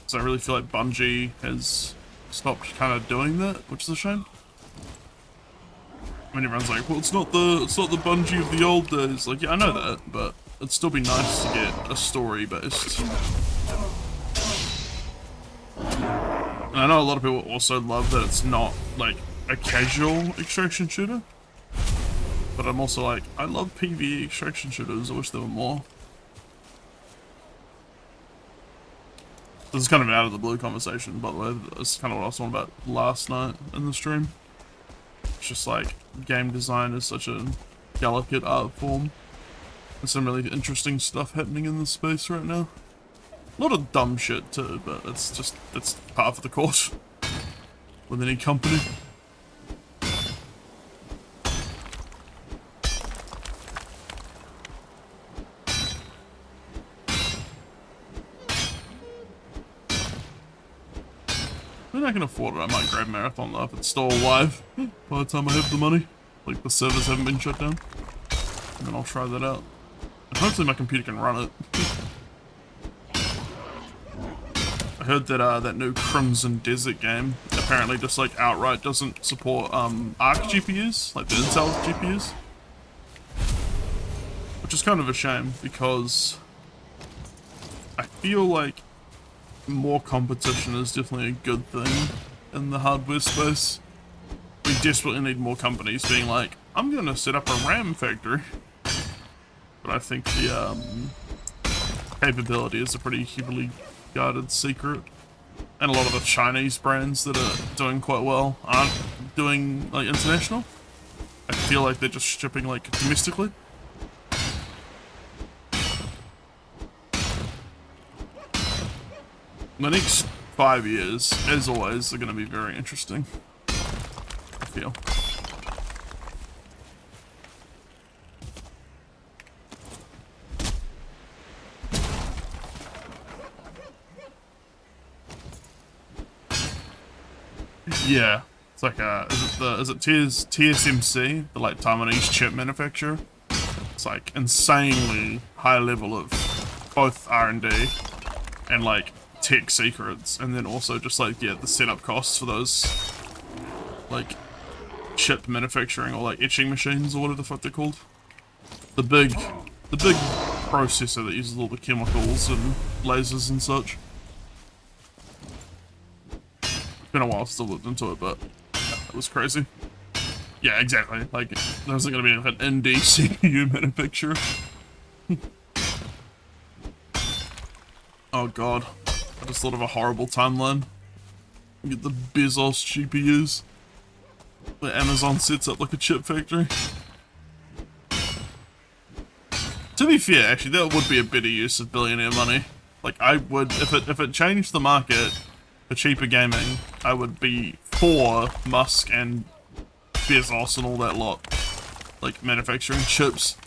So I really feel like Bungie has stopped kind of doing that, which is a shame. I mean, everyone's like, well, it's not the Bungie of the old days. Like, yeah, I know that, but it'd still be nice to get a story based. And I know a lot of people also love that it's not like a casual extraction shooter. But I'm also like, I love PvE extraction shooters. I wish there were more. This is kind of an out of the blue conversation, by the way. That's kind of what I was talking about last night in the stream. It's just like, game design is such a delicate art form. There's some really interesting stuff happening in this space right now. A lot of dumb shit too, but it's part of the course with any company. I can afford it. I might grab Marathon though if it's still alive by the time I have the money. Like the servers haven't been shut down. And then I'll try that out. And hopefully my computer can run it. I heard that that new Crimson Desert game apparently just like outright doesn't support ARC GPUs, like the Intel GPUs. Which is kind of a shame because I feel like more competition is definitely a good thing in the hardware space. We desperately need more companies being like, I'm gonna set up a RAM factory. But I think the capability is a pretty heavily guarded secret. And a lot of the Chinese brands that are doing quite well aren't doing like international. I feel like they're just shipping like domestically. The next 5 years, as always, are going to be very interesting, I feel. Yeah, it's like is it TSMC, the like Taiwanese chip manufacturer? It's like insanely high level of both R&D and like tech secrets, and then also just like, yeah, the setup costs for those like chip manufacturing or like etching machines or whatever the fuck they're called. The big processor that uses all the chemicals and lasers and such. It's been a while since I looked into it, but it was crazy. Yeah, exactly. Like, there wasn't gonna be like an indie CPU manufacturer. Oh god. I just thought of a horrible timeline. You get the Bezos GPUs. Where Amazon sets up like a chip factory. To be fair, actually, that would be a better use of billionaire money. Like, I would, if it changed the market for cheaper gaming, I would be for Musk and Bezos and all that lot. Like, manufacturing chips.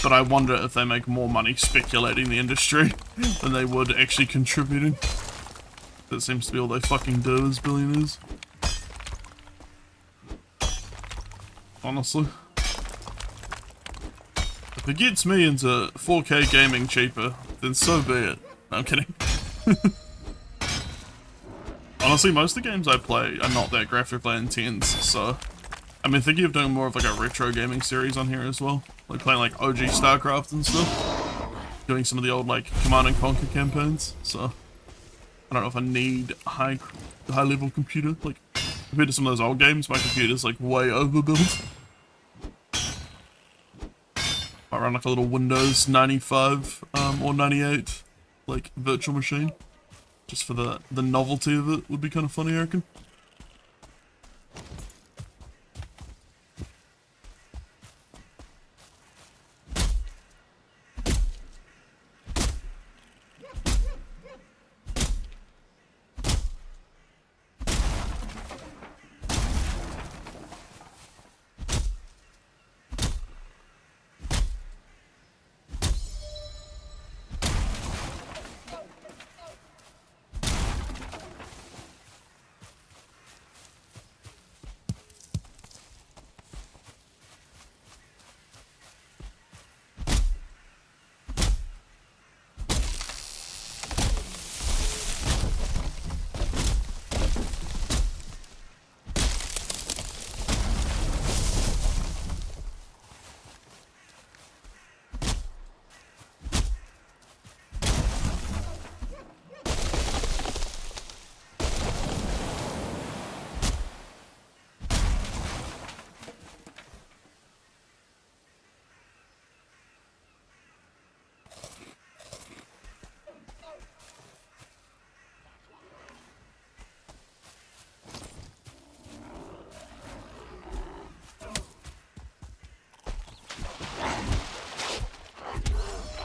But I wonder if they make more money speculating the industry than they would actually contributing. That seems to be all they fucking do as billionaires. Honestly. If it gets me into 4K gaming cheaper, then so be it. No, I'm kidding. Honestly, most of the games I play are not that graphically intense, so I've been thinking of doing more of like a retro gaming series on here as well. Like playing like OG StarCraft and stuff. Doing some of the old like Command and Conquer campaigns, so I don't know if I need a high level computer. Like compared to some of those old games, my computer's like way overbuilt. I run like a little Windows 95 or 98 like virtual machine. Just for the novelty of it would be kind of funny, I reckon.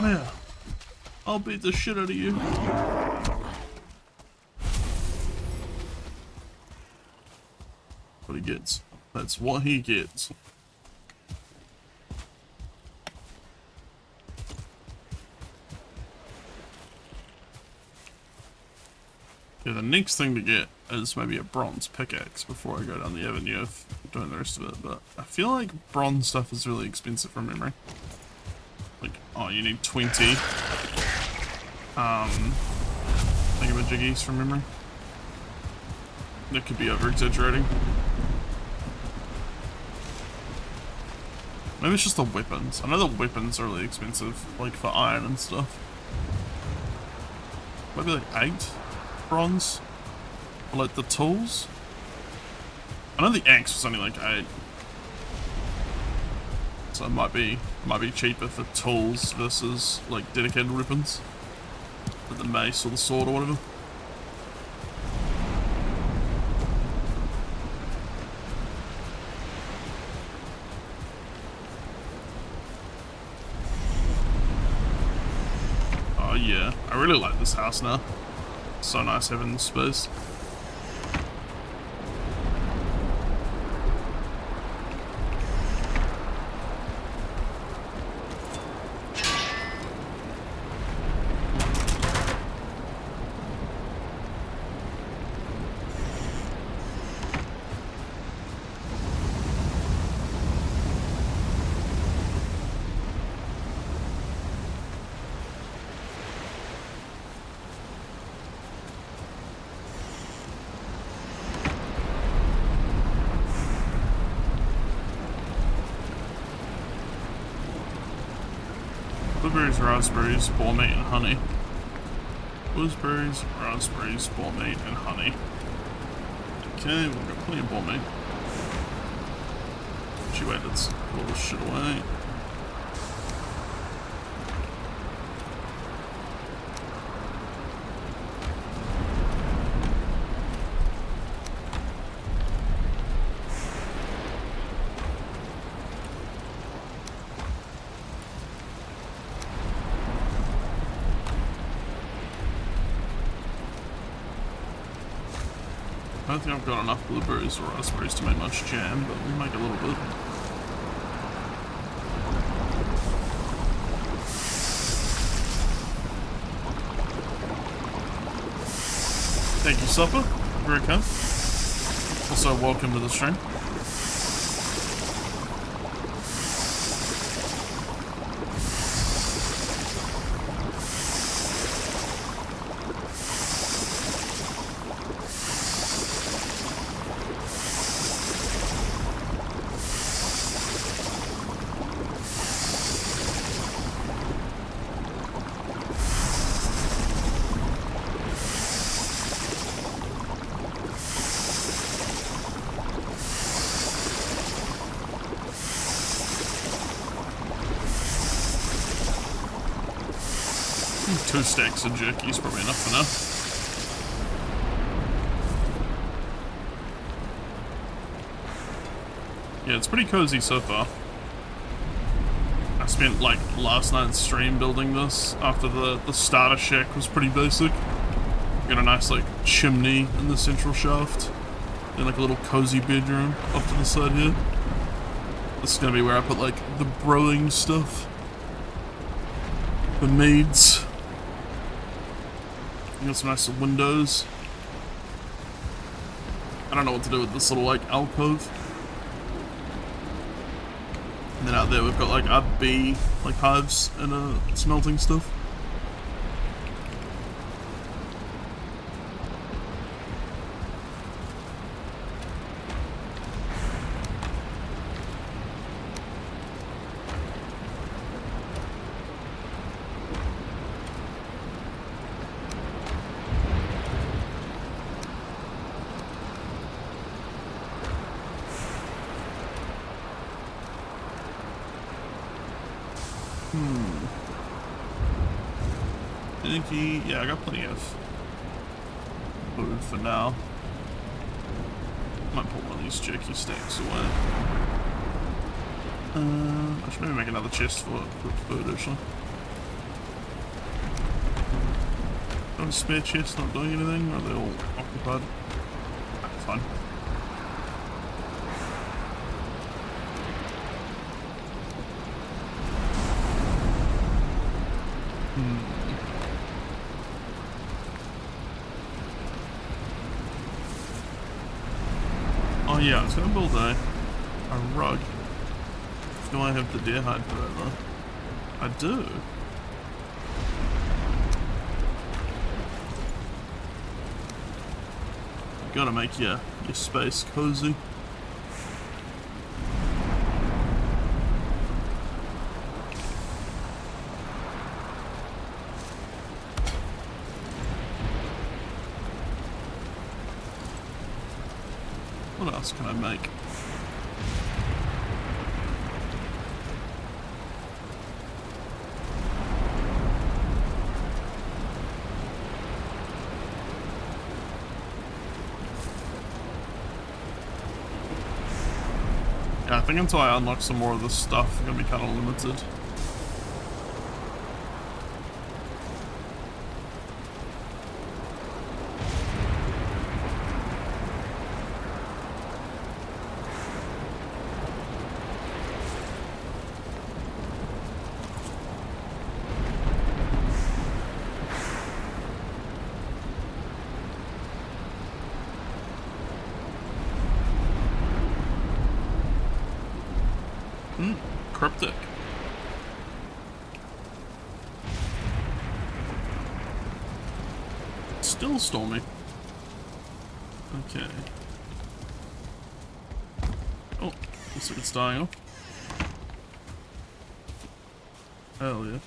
Here. I'll beat the shit out of you. What he gets. That's what he gets. Yeah, the next thing to get is maybe a bronze pickaxe before I go down the avenue of doing the rest of it, but I feel like bronze stuff is really expensive from memory. Like, oh, you need 20 thingamajiggies from memory. That could be over-exaggerating. Maybe it's just the weapons. I know the weapons are really expensive, like for iron and stuff. Maybe like 8 bronze? Or like the tools? I know the axe was only like 8. So it might be cheaper for tools versus like dedicated weapons. Like the mace or the sword or whatever. Oh yeah, I really like this house now. So nice having the space. Blueberries, raspberries, boar meat, and honey. Blueberries, raspberries, boar meat, and honey. Okay, we've got plenty of boar meat. Actually, wait, let's put all this shit away. I don't think I've got enough blueberries or raspberries to make much jam, but we'll make a little bit. Thank you, Supper. Very kind. Also, welcome to the stream. Two stacks of jerky is probably enough for now. Yeah, it's pretty cozy so far. I spent like last night's stream building this after the starter shack was pretty basic. Got a nice like chimney in the central shaft and like a little cozy bedroom off to the side here. This is gonna be where I put like the brewing stuff, the meads. Got some nice windows. I don't know what to do with this little like alcove. And then out there we've got like our bee like hives and smelting stuff. Yeah, I got plenty of food for now. Might put one of these jerky stacks away. I should maybe make another chest for food actually. a spare chest not doing anything, or are they all occupied? That's fine. Oh yeah, I was gonna build a rug. Do I have the deer hide for that though? I do. Gotta make your space cozy. What else can I make? Yeah, I think until I unlock some more of this stuff, I'm gonna be kind of limited. Cryptic. Still stormy. Okay. Oh, looks like it's dying off. Hell yeah.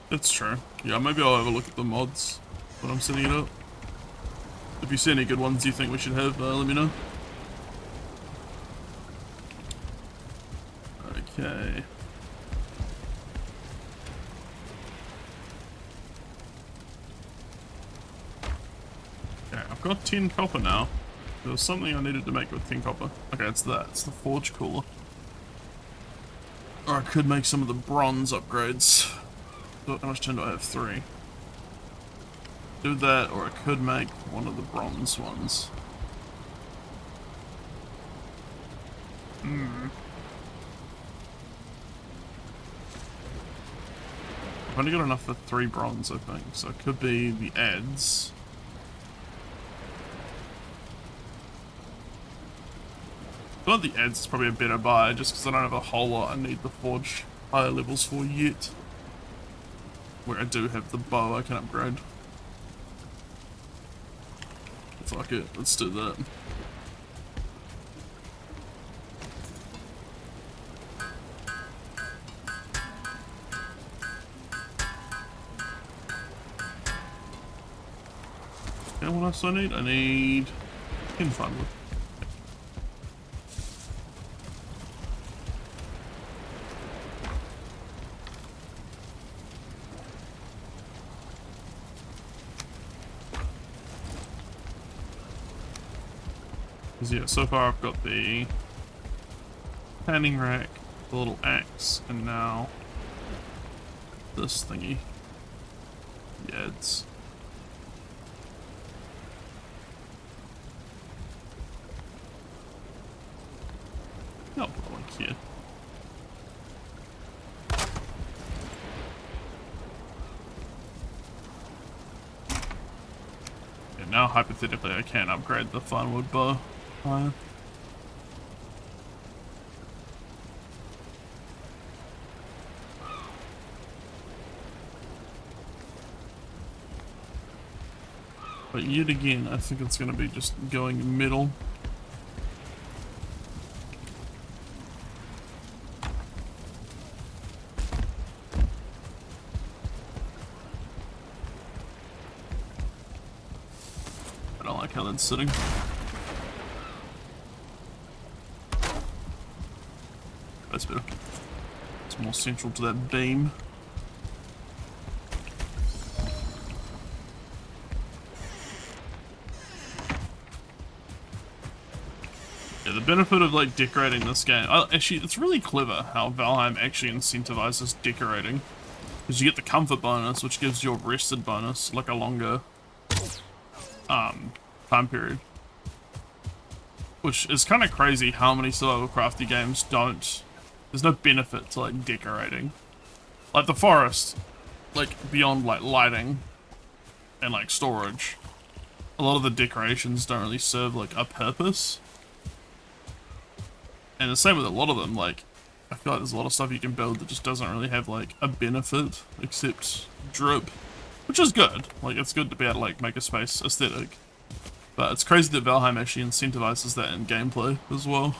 It's true. Yeah, maybe I'll have a look at the mods when I'm setting it up. If you see any good ones you think we should have, let me know. Okay. Okay, I've got 10 copper now. There was something I needed to make with 10 copper. Okay, it's that. It's the forge cooler. Or I could make some of the bronze upgrades. How much tin do I have? 3. Do that, or I could make one of the bronze ones. I've only got enough for 3 bronze, I think, so it could be the adds. I thought the adds is probably a better buy, just because I don't have a whole lot I need the forge higher levels for yet. Where I do have the bow I can upgrade. Fuck it, let's do that. Okay, what else do I need? I need tin firewood. Yeah, so far I've got the panning rack, the little axe, and now this thingy. The adds. I'll put one here. Yeah, now hypothetically I can upgrade the firewood bow. But yet again, I think it's going to be just going middle. I don't like how that's sitting. That's better. It's more central to that beam. the benefit of like decorating this game, actually it's really clever how Valheim actually incentivizes decorating, because you get the comfort bonus, which gives you a rested bonus, like a longer time period, which is kind of crazy how many survival crafty games don't. There's no benefit to like decorating, like the forest, like beyond like lighting and like storage. A lot of the decorations don't really serve like a purpose. And the same with a lot of them, like, I feel like there's a lot of stuff you can build that just doesn't really have like a benefit except drip, which is good. Like, it's good to be able to like make a space aesthetic. But it's crazy that Valheim actually incentivizes that in gameplay as well.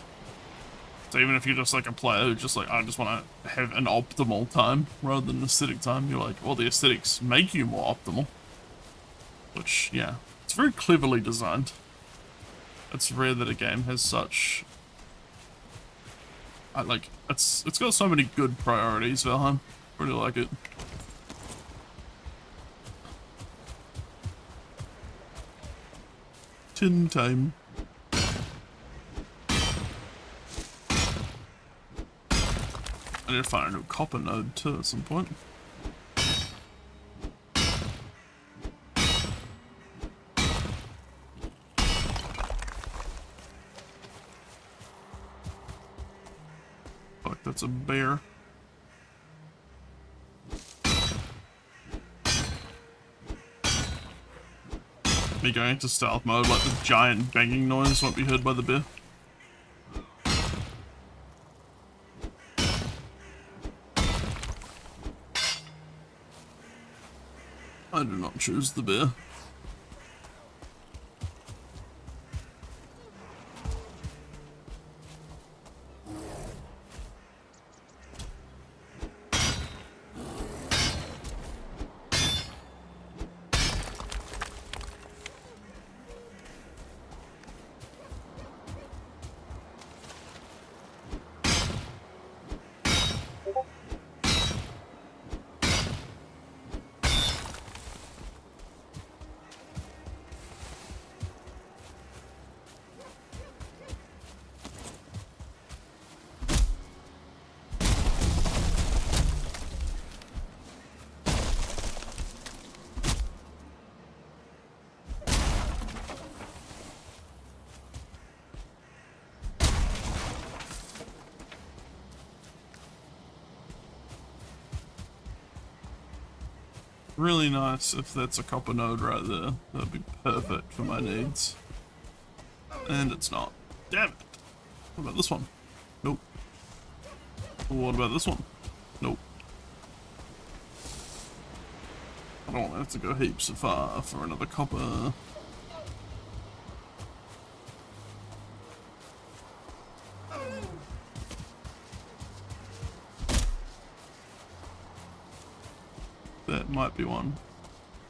So even if you're just like a player who just like, I just want to have an optimal time rather than aesthetic time, you're like, well, the aesthetics make you more optimal. Which, yeah, it's very cleverly designed. It's rare that a game has such... it's got so many good priorities, Valheim. Really like it. Tin time. I need to find a new copper node too at some point. Fuck, that's a bear. Me going into stealth mode, like the giant banging noise won't be heard by the bear. I do not choose the bear. Really nice if that's a copper node right there. That'd be perfect for my needs. And it's not. Damn it. What about this one? Nope. What about this one? Nope. I don't want to have to go heaps of far for another copper. That might be one.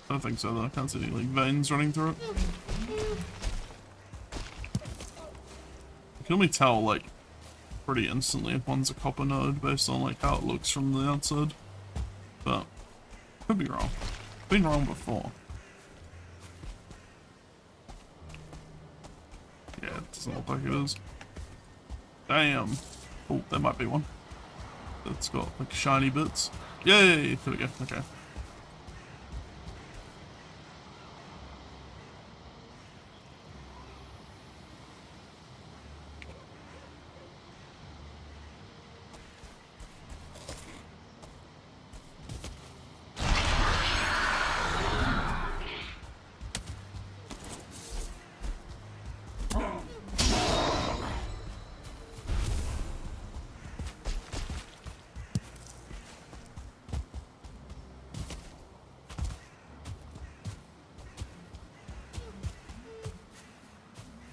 I don't think so though, I can't see any like veins running through it. You can only tell like pretty instantly if one's a copper node based on like how it looks from the outside. But could be wrong. Been wrong before. Yeah, it doesn't look like it is. Damn. Oh, that might be one. That's got like shiny bits. Yay! There we go. Okay.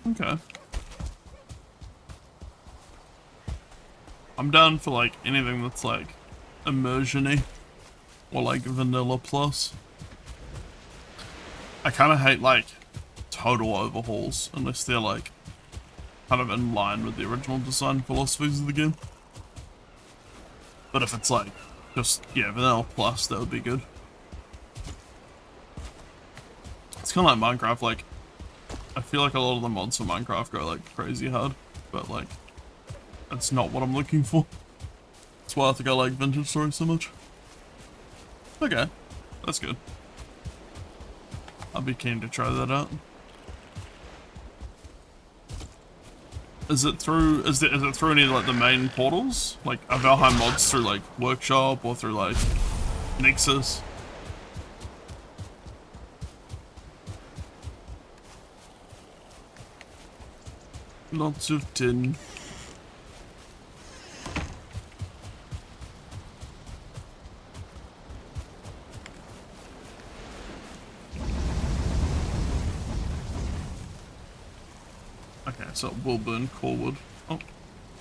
Okay. I'm down for like anything that's like immersion-y or like vanilla plus. I kind of hate like total overhauls unless they're like kind of in line with the original design philosophies of the game. But if it's like just, yeah, vanilla plus, that would be good. It's kind of like Minecraft, like I feel like a lot of the mods for Minecraft go like crazy hard. but like, that's not what I'm looking for. That's why I think I like vintage stories so much. Okay, that's good. I'll be keen to try that out. Is it through any like the main portals? Like are Valheim mods through like Workshop or through like Nexus? Lots of tin. Okay, so it will burn core wood. Oh,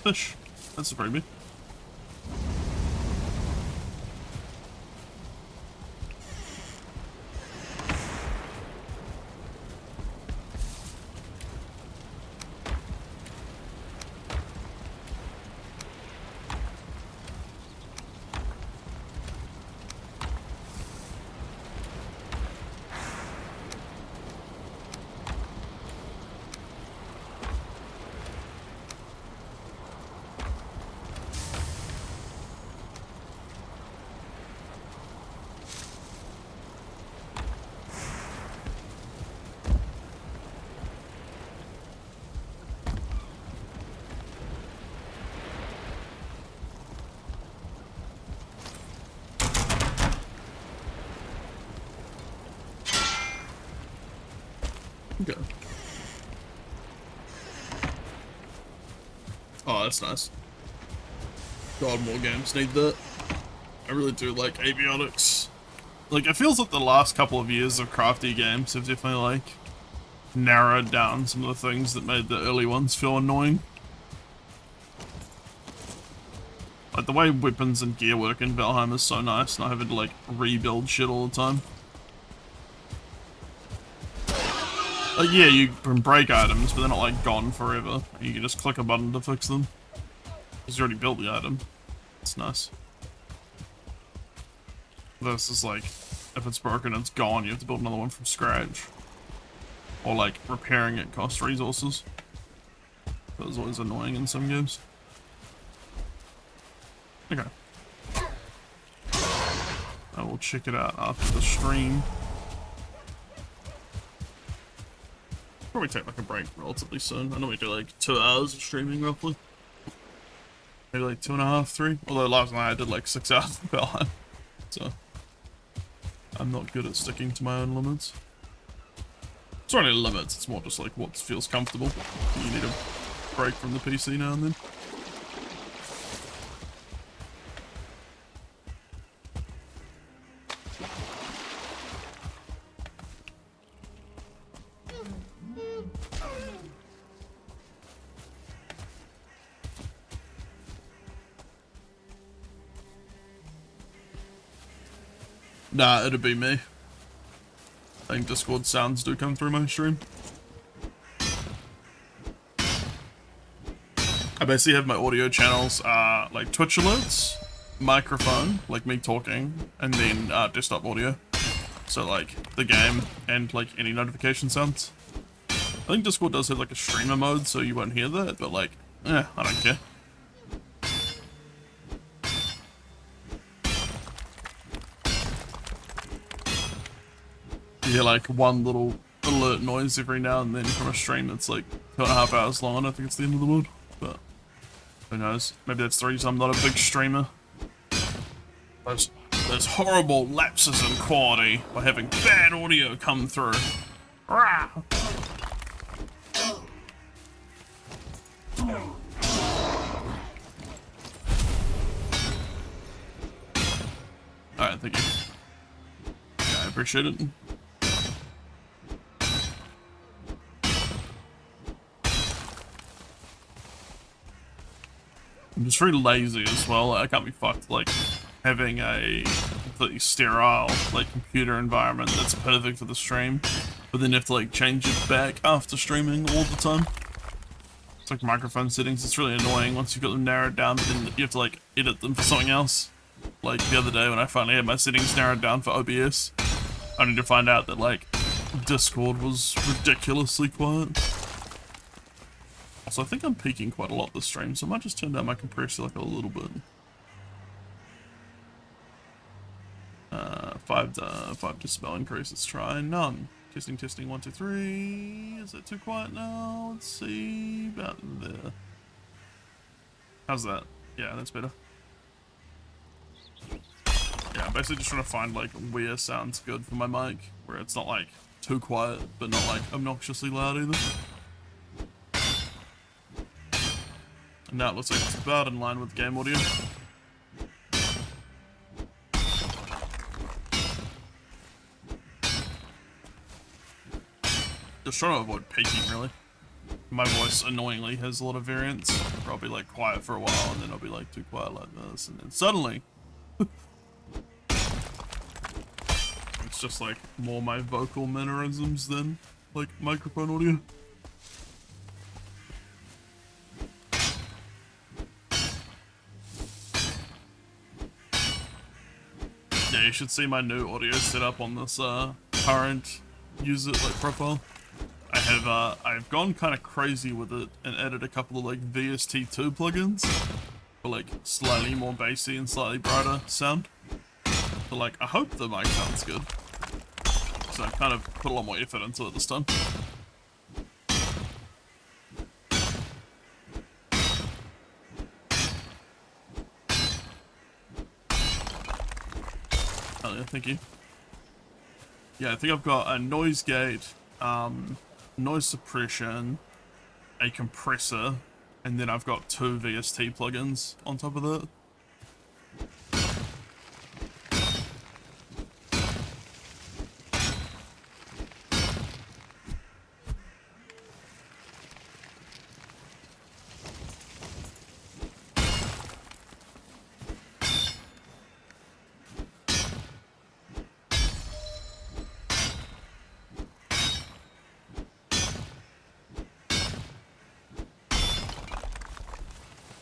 fish. That's a freebie. Okay. Oh, that's nice. God, more games need that. I really do like avionics. Like, it feels like the last couple of years of crafty games have definitely, like, narrowed down some of the things that made the early ones feel annoying. Like, the way weapons and gear work in Valheim is so nice, not having to, like, rebuild shit all the time. Like, yeah, you can break items, but they're not, like, gone forever. You can just click a button to fix them. Because you already built the item. It's nice. This is like, if it's broken, it's gone. You have to build another one from scratch. Or, like, repairing it costs resources. That was always annoying in some games. Okay. I will check it out after the stream. Probably take like a break relatively soon. I normally do like 2 hours of streaming roughly. Maybe like 2.5, 3. Although last night I did like 6 hours of Valheim. So I'm not good at sticking to my own limits. It's not any limits, it's more just like what feels comfortable. You need a break from the PC now and then. Nah, it'd be me. I think Discord sounds do come through my stream. I basically have my audio channels, like Twitch alerts, microphone, like me talking, and then desktop audio. So like the game and like any notification sounds. I think Discord does have like a streamer mode, so you won't hear that, but like, I don't care. You hear like one little alert noise every now and then from a stream that's like 2.5 hours long. I don't think it's the end of the world, but who knows? Maybe that's the reason I'm not a big streamer. Those horrible lapses in quality by having bad audio come through. Rah! Alright, thank you. Yeah, I appreciate it. I'm just very lazy as well. I can't be fucked like having a completely sterile like computer environment that's perfect for the stream, but then you have to like change it back after streaming all the time. It's like microphone settings. It's really annoying once you've got them narrowed down, but then you have to like edit them for something else. Like the other day when I finally had my settings narrowed down for OBS, I need to find out that like Discord was ridiculously quiet. So I think I'm peaking quite a lot this stream, so I might just turn down my compressor like a little bit. 5 decibel increase, let's try none. Testing, testing, 1, 2, 3. Is it too quiet now? Let's see, about there. How's that? Yeah, that's better. Yeah, I'm basically just trying to find like where sounds good for my mic, where it's not like too quiet, but not like obnoxiously loud either. And now it looks like it's about in line with game audio. Just trying to avoid peaking, really. My voice annoyingly has a lot of variance, where I'll be like quiet for a while, and then I'll be like too quiet like this, and then suddenly it's just like more my vocal mannerisms than like microphone audio. Yeah, you should see my new audio setup on this current user like profile. I've gone kind of crazy with it and added a couple of like VST2 plugins for like slightly more bassy and slightly brighter sound. So like I hope the mic sounds good. So I've kind of put a lot more effort into it this time. Oh yeah, thank you. Yeah, I think I've got a noise gate, noise suppression, a compressor, and then I've got 2 VST plugins on top of that.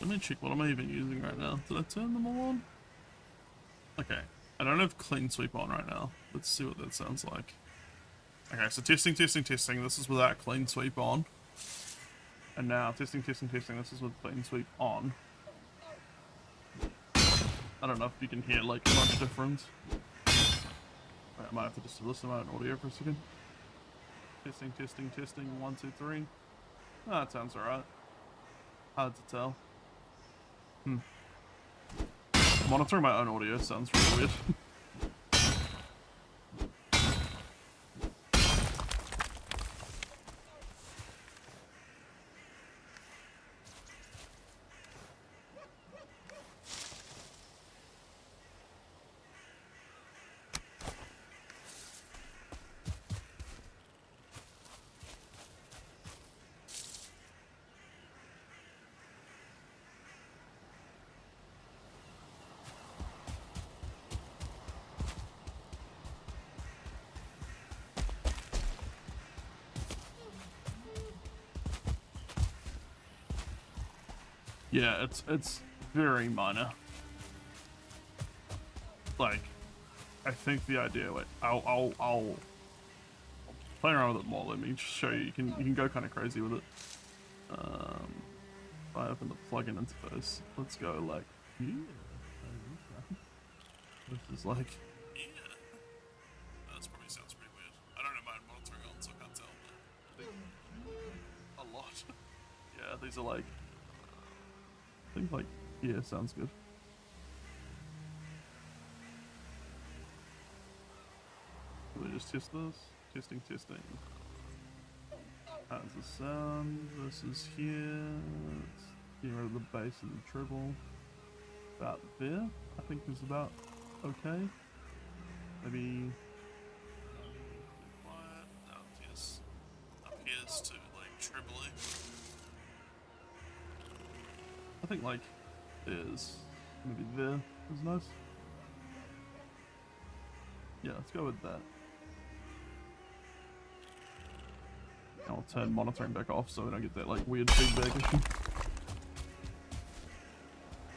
Let me check what am I even using right now. Did I turn them all on? Okay, I don't have clean sweep on right now. Let's see what that sounds like. Okay, so testing, testing, testing. This is without clean sweep on. And now testing, testing, testing. This is with clean sweep on. I don't know if you can hear like much difference. Wait, I might have to just listen to my own audio for a second. Testing, testing, testing. 1, 2, 3. Oh, that sounds alright. Hard to tell. Monitoring my own audio sounds really weird. Yeah, it's very minor. Like, I think the idea, wait, I'll play around with it more. Let me just show you. You can go kind of crazy with it. If I open the plugin interface, let's go like here. This is like yeah. That probably sounds pretty weird. I don't have my monitoring on, so I can't tell. But I think a lot. Yeah, these are like. I think like, yeah, sounds good. Can we just test this? Testing, testing. How's the sound? This is here. Let's get rid of the bass and the treble. About there. I think is about okay. Maybe quiet. Up here's too like trebly. I think like there's maybe there is nice. Yeah, let's go with that. I'll turn monitoring back off so we don't get that like weird feedback issue.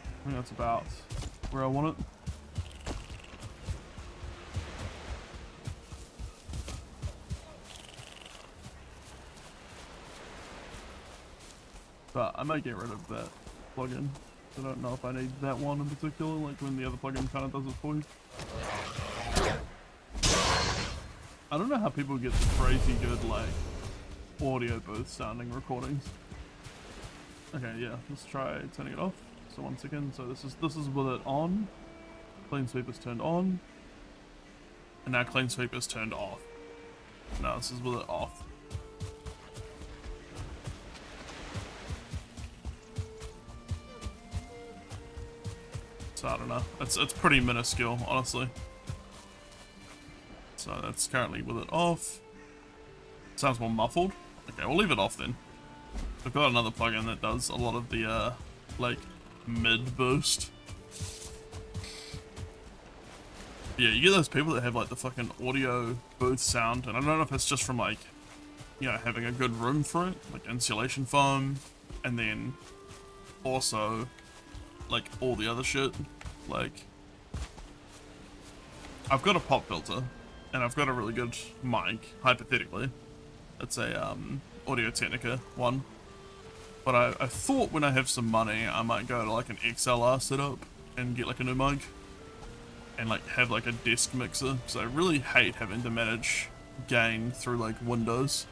I think that's about where I want it. But I might get rid of that plugin. I don't know if I need that one in particular, like when the other plugin kind of does it for you. I don't know how people get the crazy good, like, audio booth sounding recordings. Okay, yeah, let's try turning it off. So 1 second, so this is with it on. Clean sweep is turned on. And now clean sweep is turned off. No, this is with it off. So I don't know. It's pretty minuscule, honestly. So that's currently with it off. Sounds more muffled. Okay, we'll leave it off then. I've got another plugin that does a lot of the like mid boost. Yeah, you get those people that have like the fucking audio booth sound, and I don't know if it's just from like, you know, having a good room for it, like insulation foam, and then also like all the other shit. Like, I've got a pop filter, and I've got a really good mic, hypothetically. It's a Audio Technica one. But I thought when I have some money, I might go to like an XLR setup and get like a new mic. And like have like a desk mixer, because I really hate having to manage gain through like Windows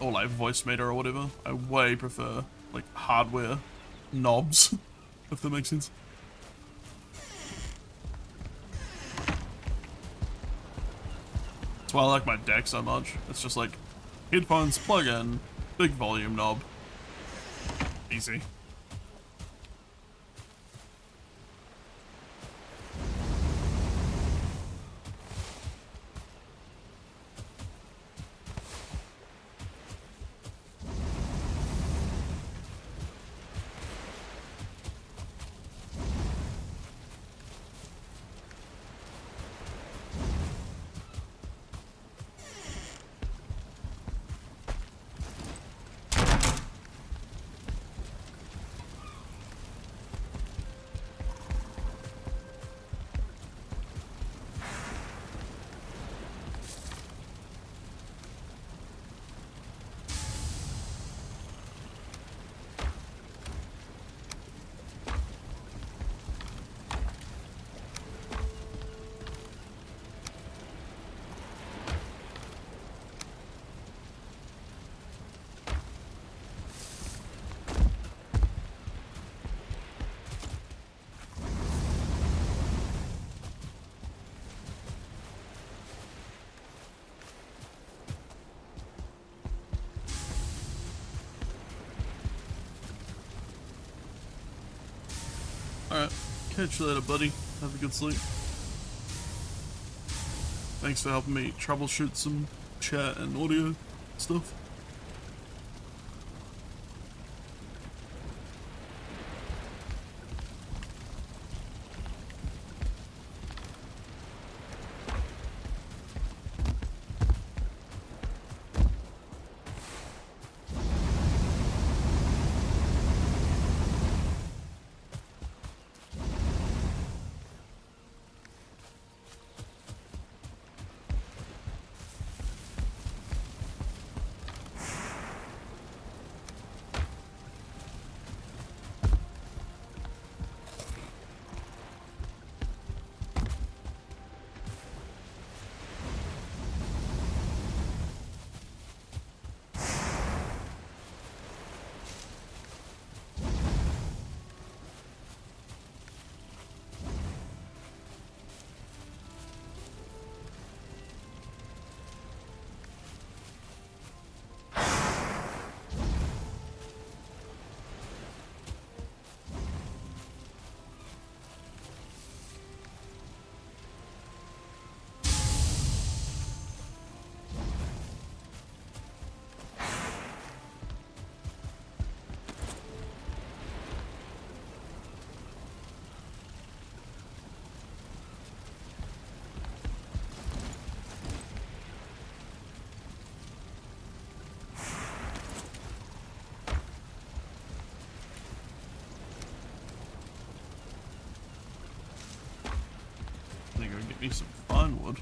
or like voice meter or whatever. I way prefer like hardware knobs, if that makes sense. That's why I like my DAC so much. It's just like headphones, plug in, big volume knob, easy. Alright, catch you later, buddy. Have a good sleep. Thanks for helping me troubleshoot some chat and audio stuff. Get me some fine wood.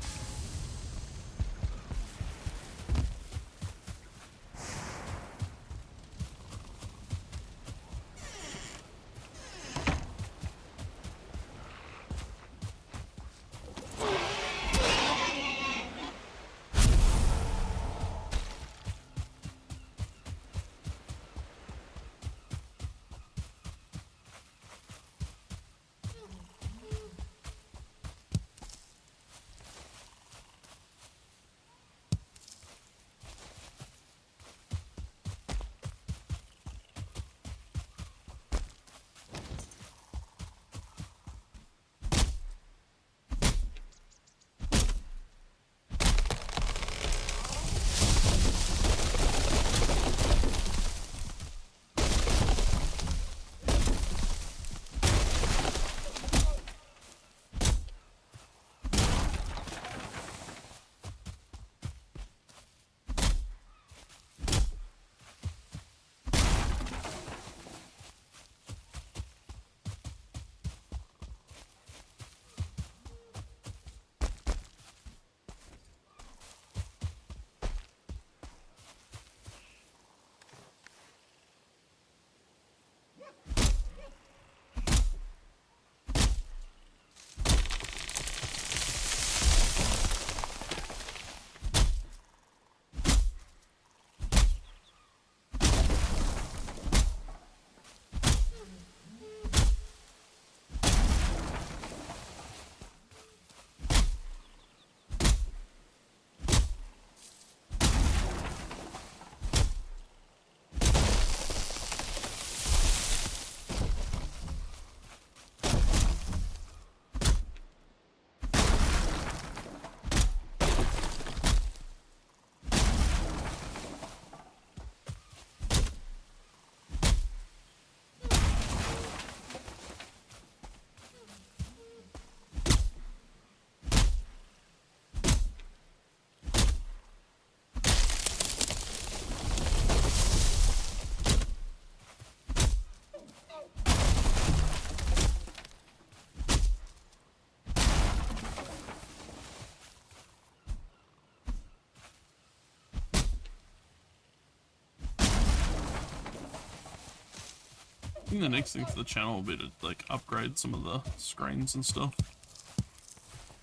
think the next thing for the channel will be to like upgrade some of the screens and stuff.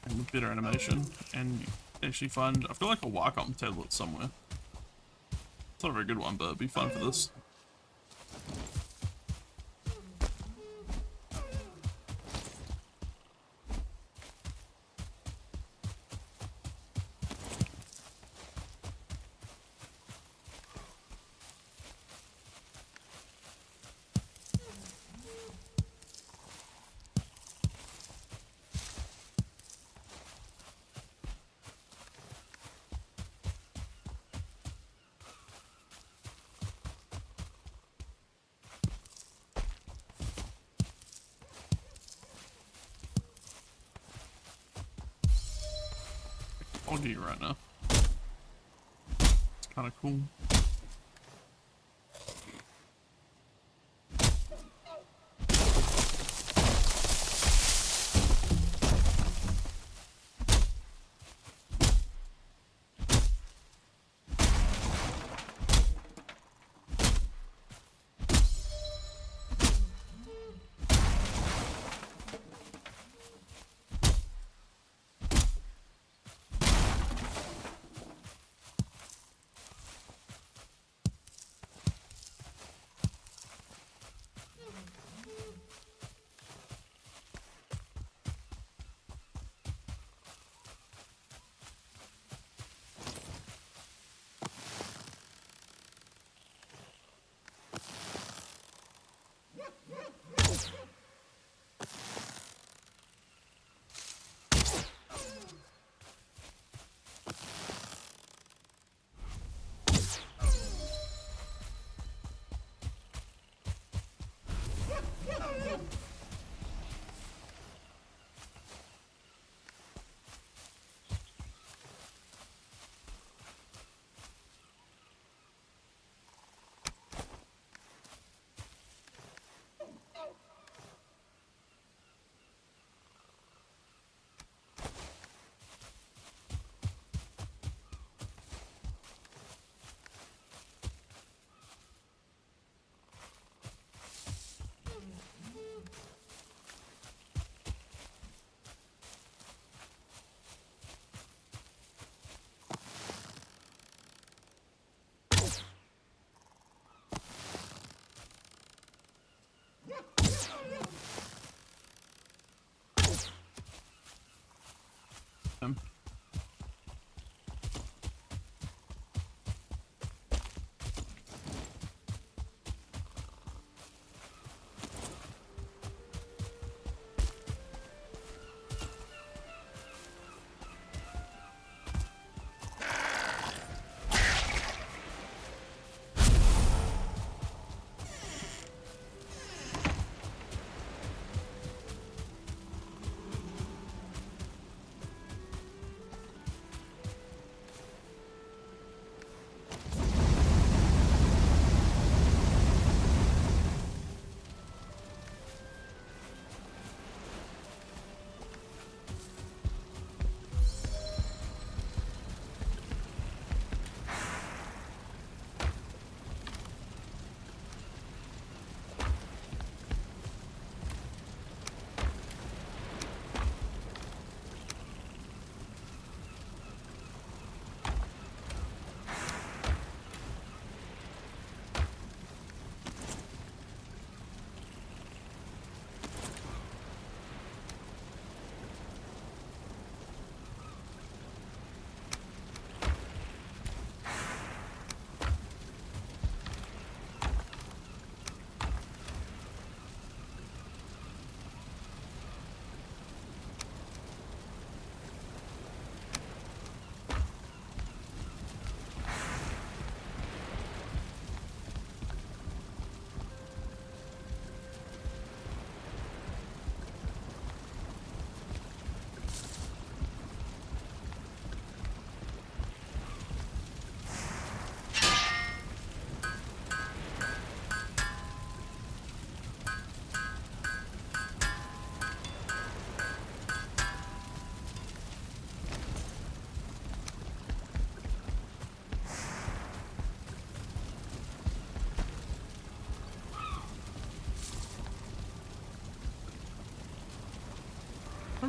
And with better animation. And actually find, I've got like a Wacom tablet somewhere. It's not a very good one, but it'd be fun for this. Foggy right now. It's kind of cool.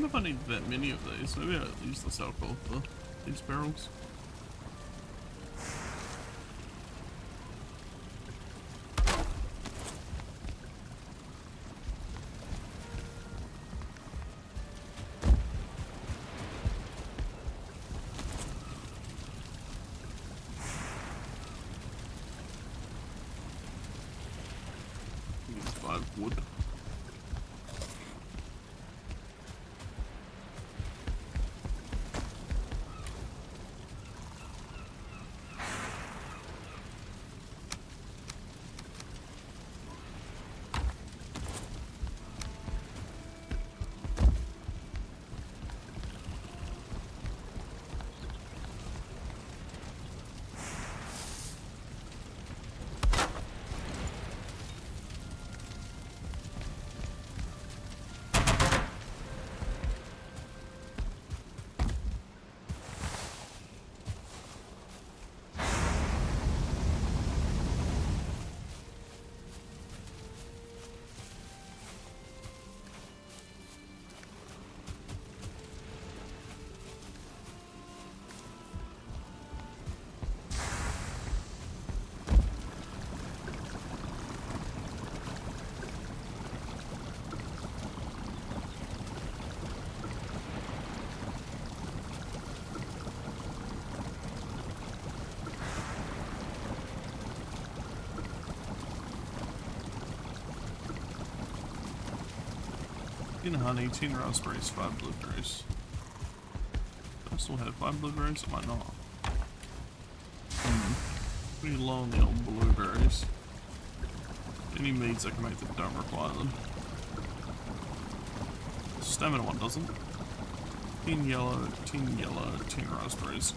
know if I need that many of these. Maybe I'll use this alcohol for these barrels. Need 5 wood. Honey, 10 raspberries, 5 blueberries. Do I still have 5 blueberries? I might not. Pretty low on the old blueberries. Any meads I can make that don't require them. Stamina one doesn't. 10 yellow, 10 raspberries.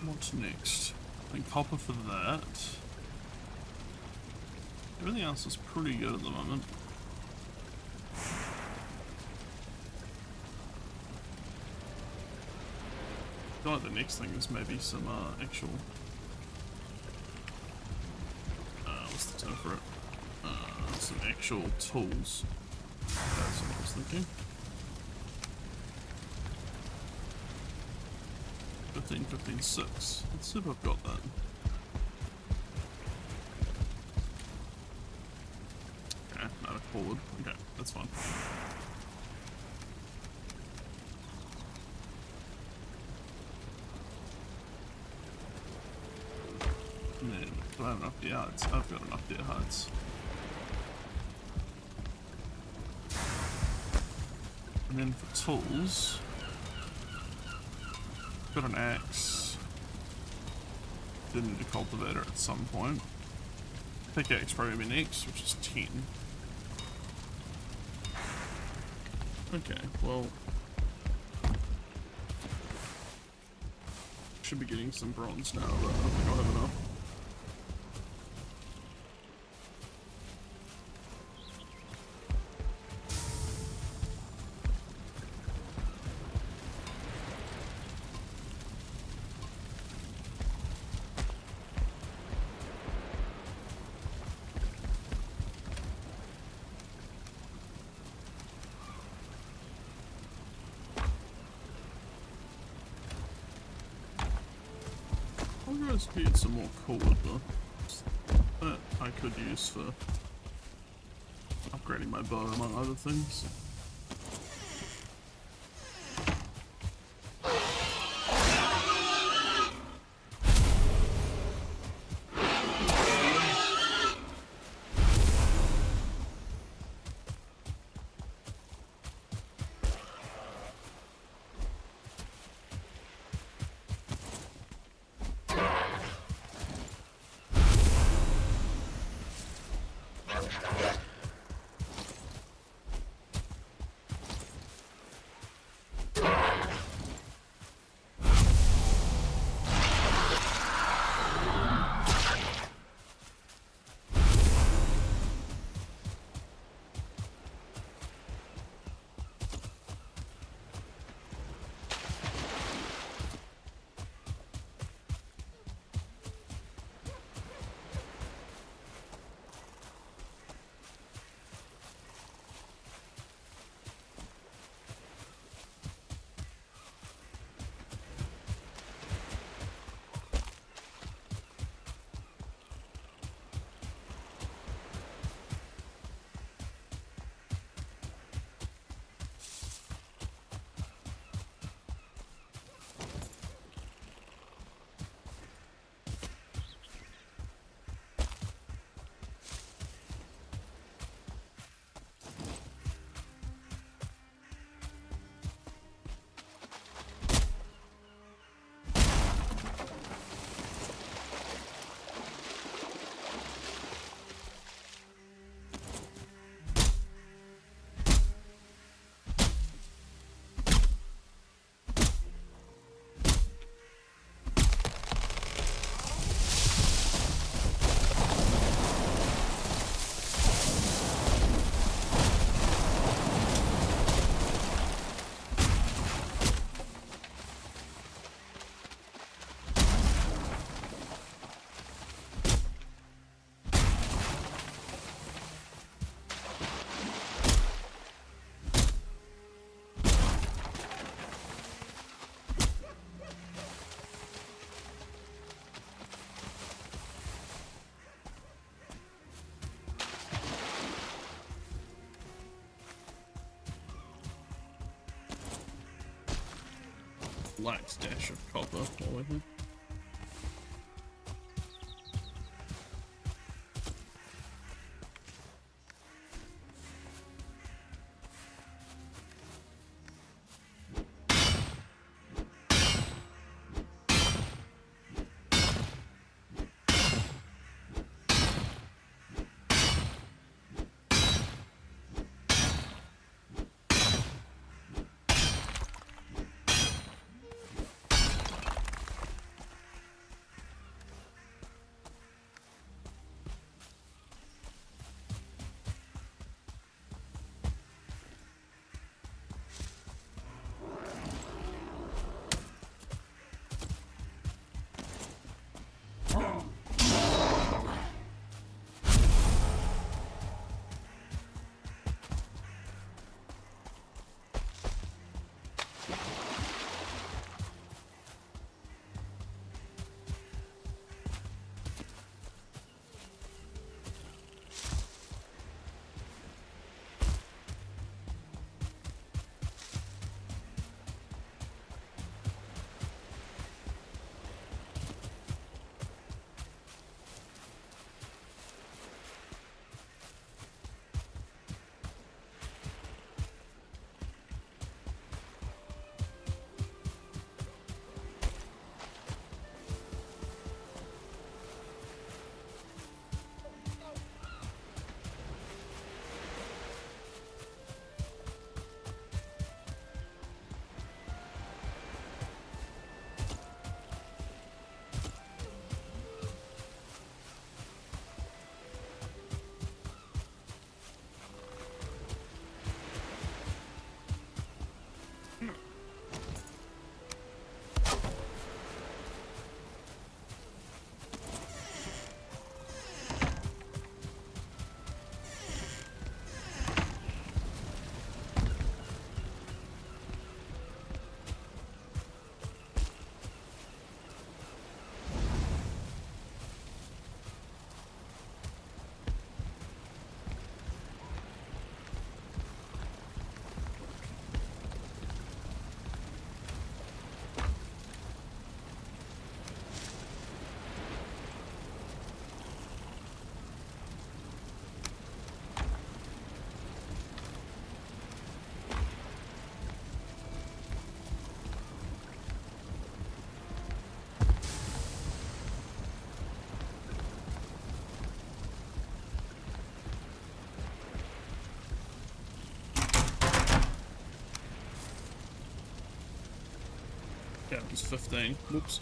What's next? I think copper for that. Everything else is pretty good at the moment. I feel like the next thing is maybe some actual... what's the term for it? Some actual tools. That's what I was thinking. 15, 15, 6. Let's see if I've got that. Okay, not a forward. Okay, that's fine. And then, do I have enough deer hides? I've got enough deer hides. And then for tools... got an axe. Did need a cultivator at some point. Pickaxe probably be next, which is 10. Okay, well... should be getting some bronze now, but I don't think I'll have enough. guys need some more coal wood though. That I could use for upgrading my bow among other things. Light stash of copper while we're here. Yeah, it was 15. Whoops.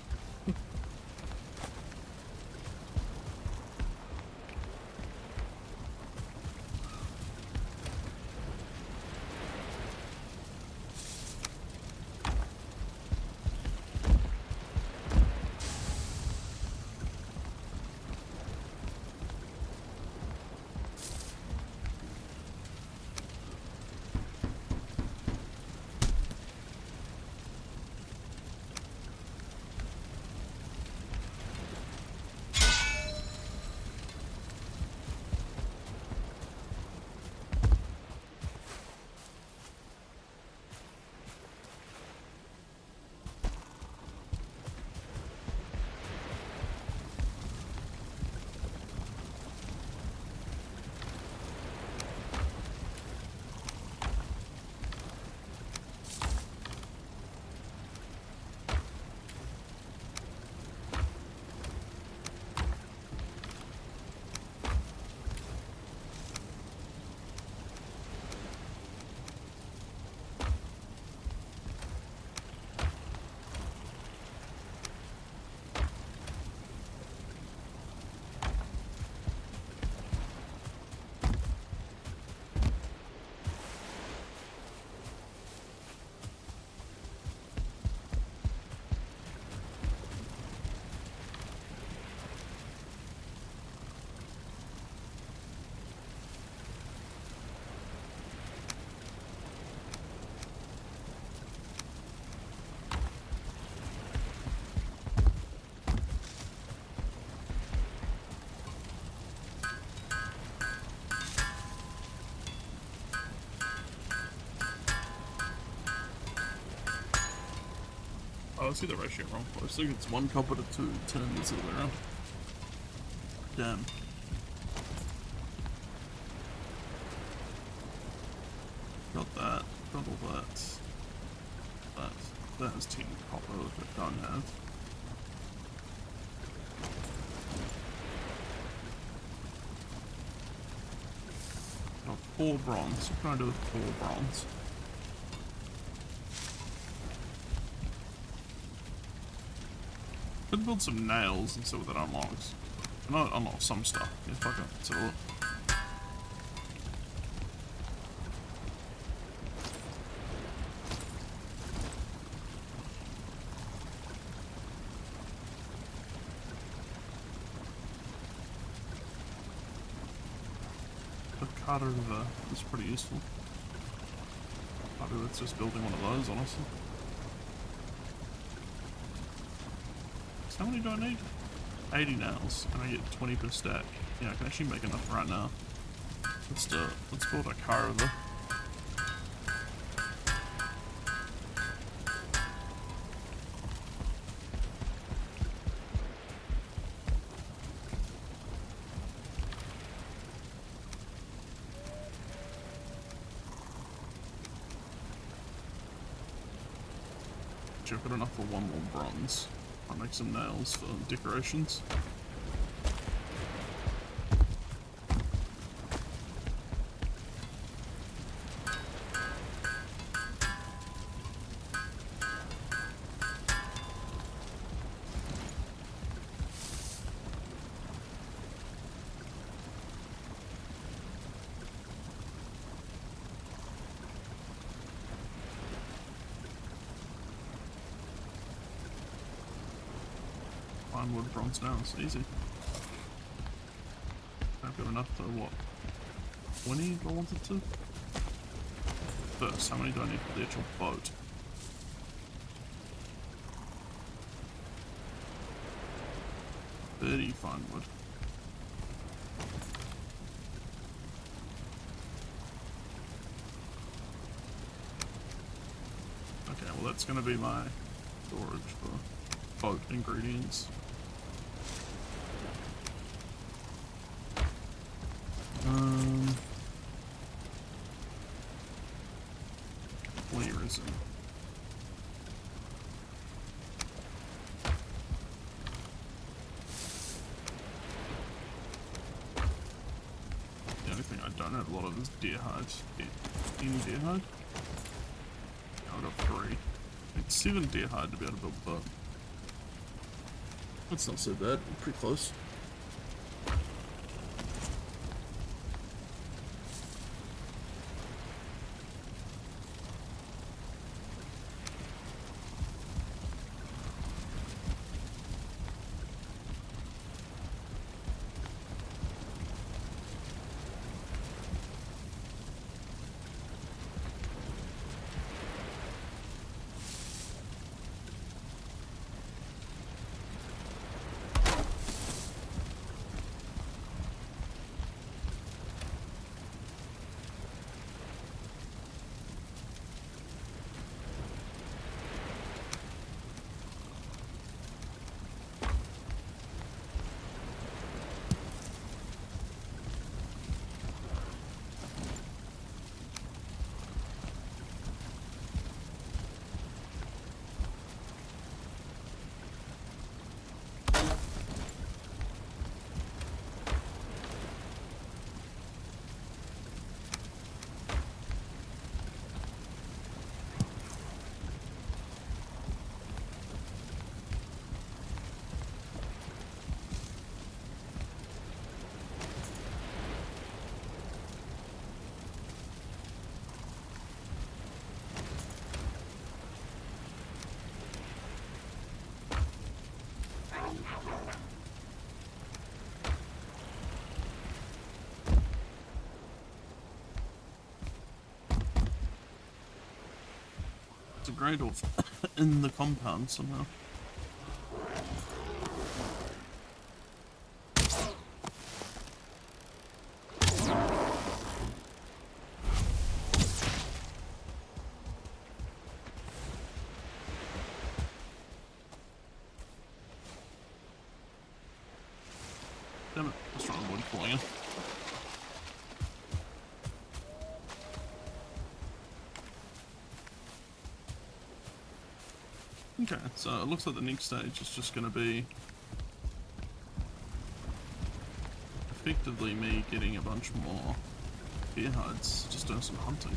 Oh, I see the ratio wrong. I was thinking it's 1 copper to 2 tin this other way around. Damn. Got that. Got all that. That has 10 copper that I don't have. Got 4 bronze. What can I do with 4 bronze? Could build some nails and see what that unlocks. Not unlock some stuff. Yeah, fuck it. Let's have a look. The Carter River is pretty useful. Maybe it's just building one of those, honestly. How many do I need? 80 nails, and I get 20 per stack. Yeah, I can actually make enough right now. Let's do it. Let's build a car over. I've got enough for 1 more bronze. I'll make some nails for decorations. Wood, bronze nails, easy. I've got enough to what? 20 if I wanted to? First, how many do I need for the actual boat? 30 fine wood. Okay, well that's gonna be my storage for boat ingredients. Where is it? The only thing I don't have a lot of is deer hides. Any deer hide? Yeah, I've got 3. I think 7 deer hide to be able to build a boat. That's not so bad, pretty close. It's a great off in the compound somehow. Damn it, that's the wrong one calling it. Okay, so it looks like the next stage is just going to be effectively me getting a bunch more deer hides, just doing some hunting.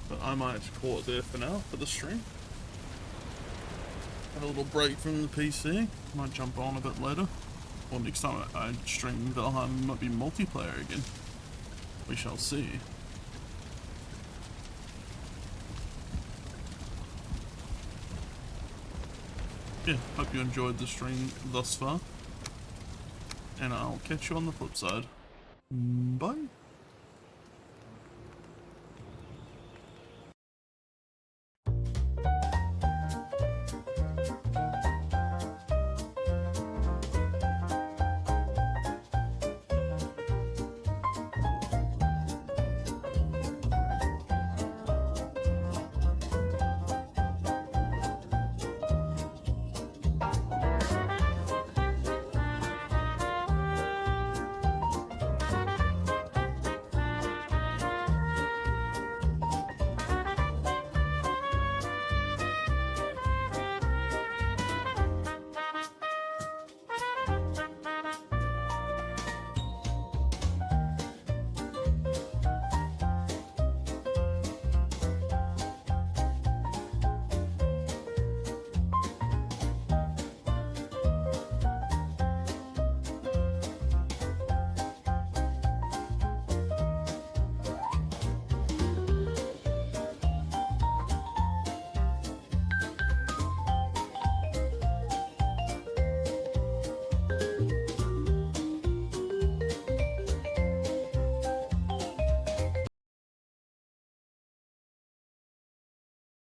But I might call it there for now for the stream. Have a little break from the PC. Might jump on a bit later. Or next time I stream Valheim might be multiplayer again. We shall see. Yeah, hope you enjoyed the stream thus far. And I'll catch you on the flip side. Bye.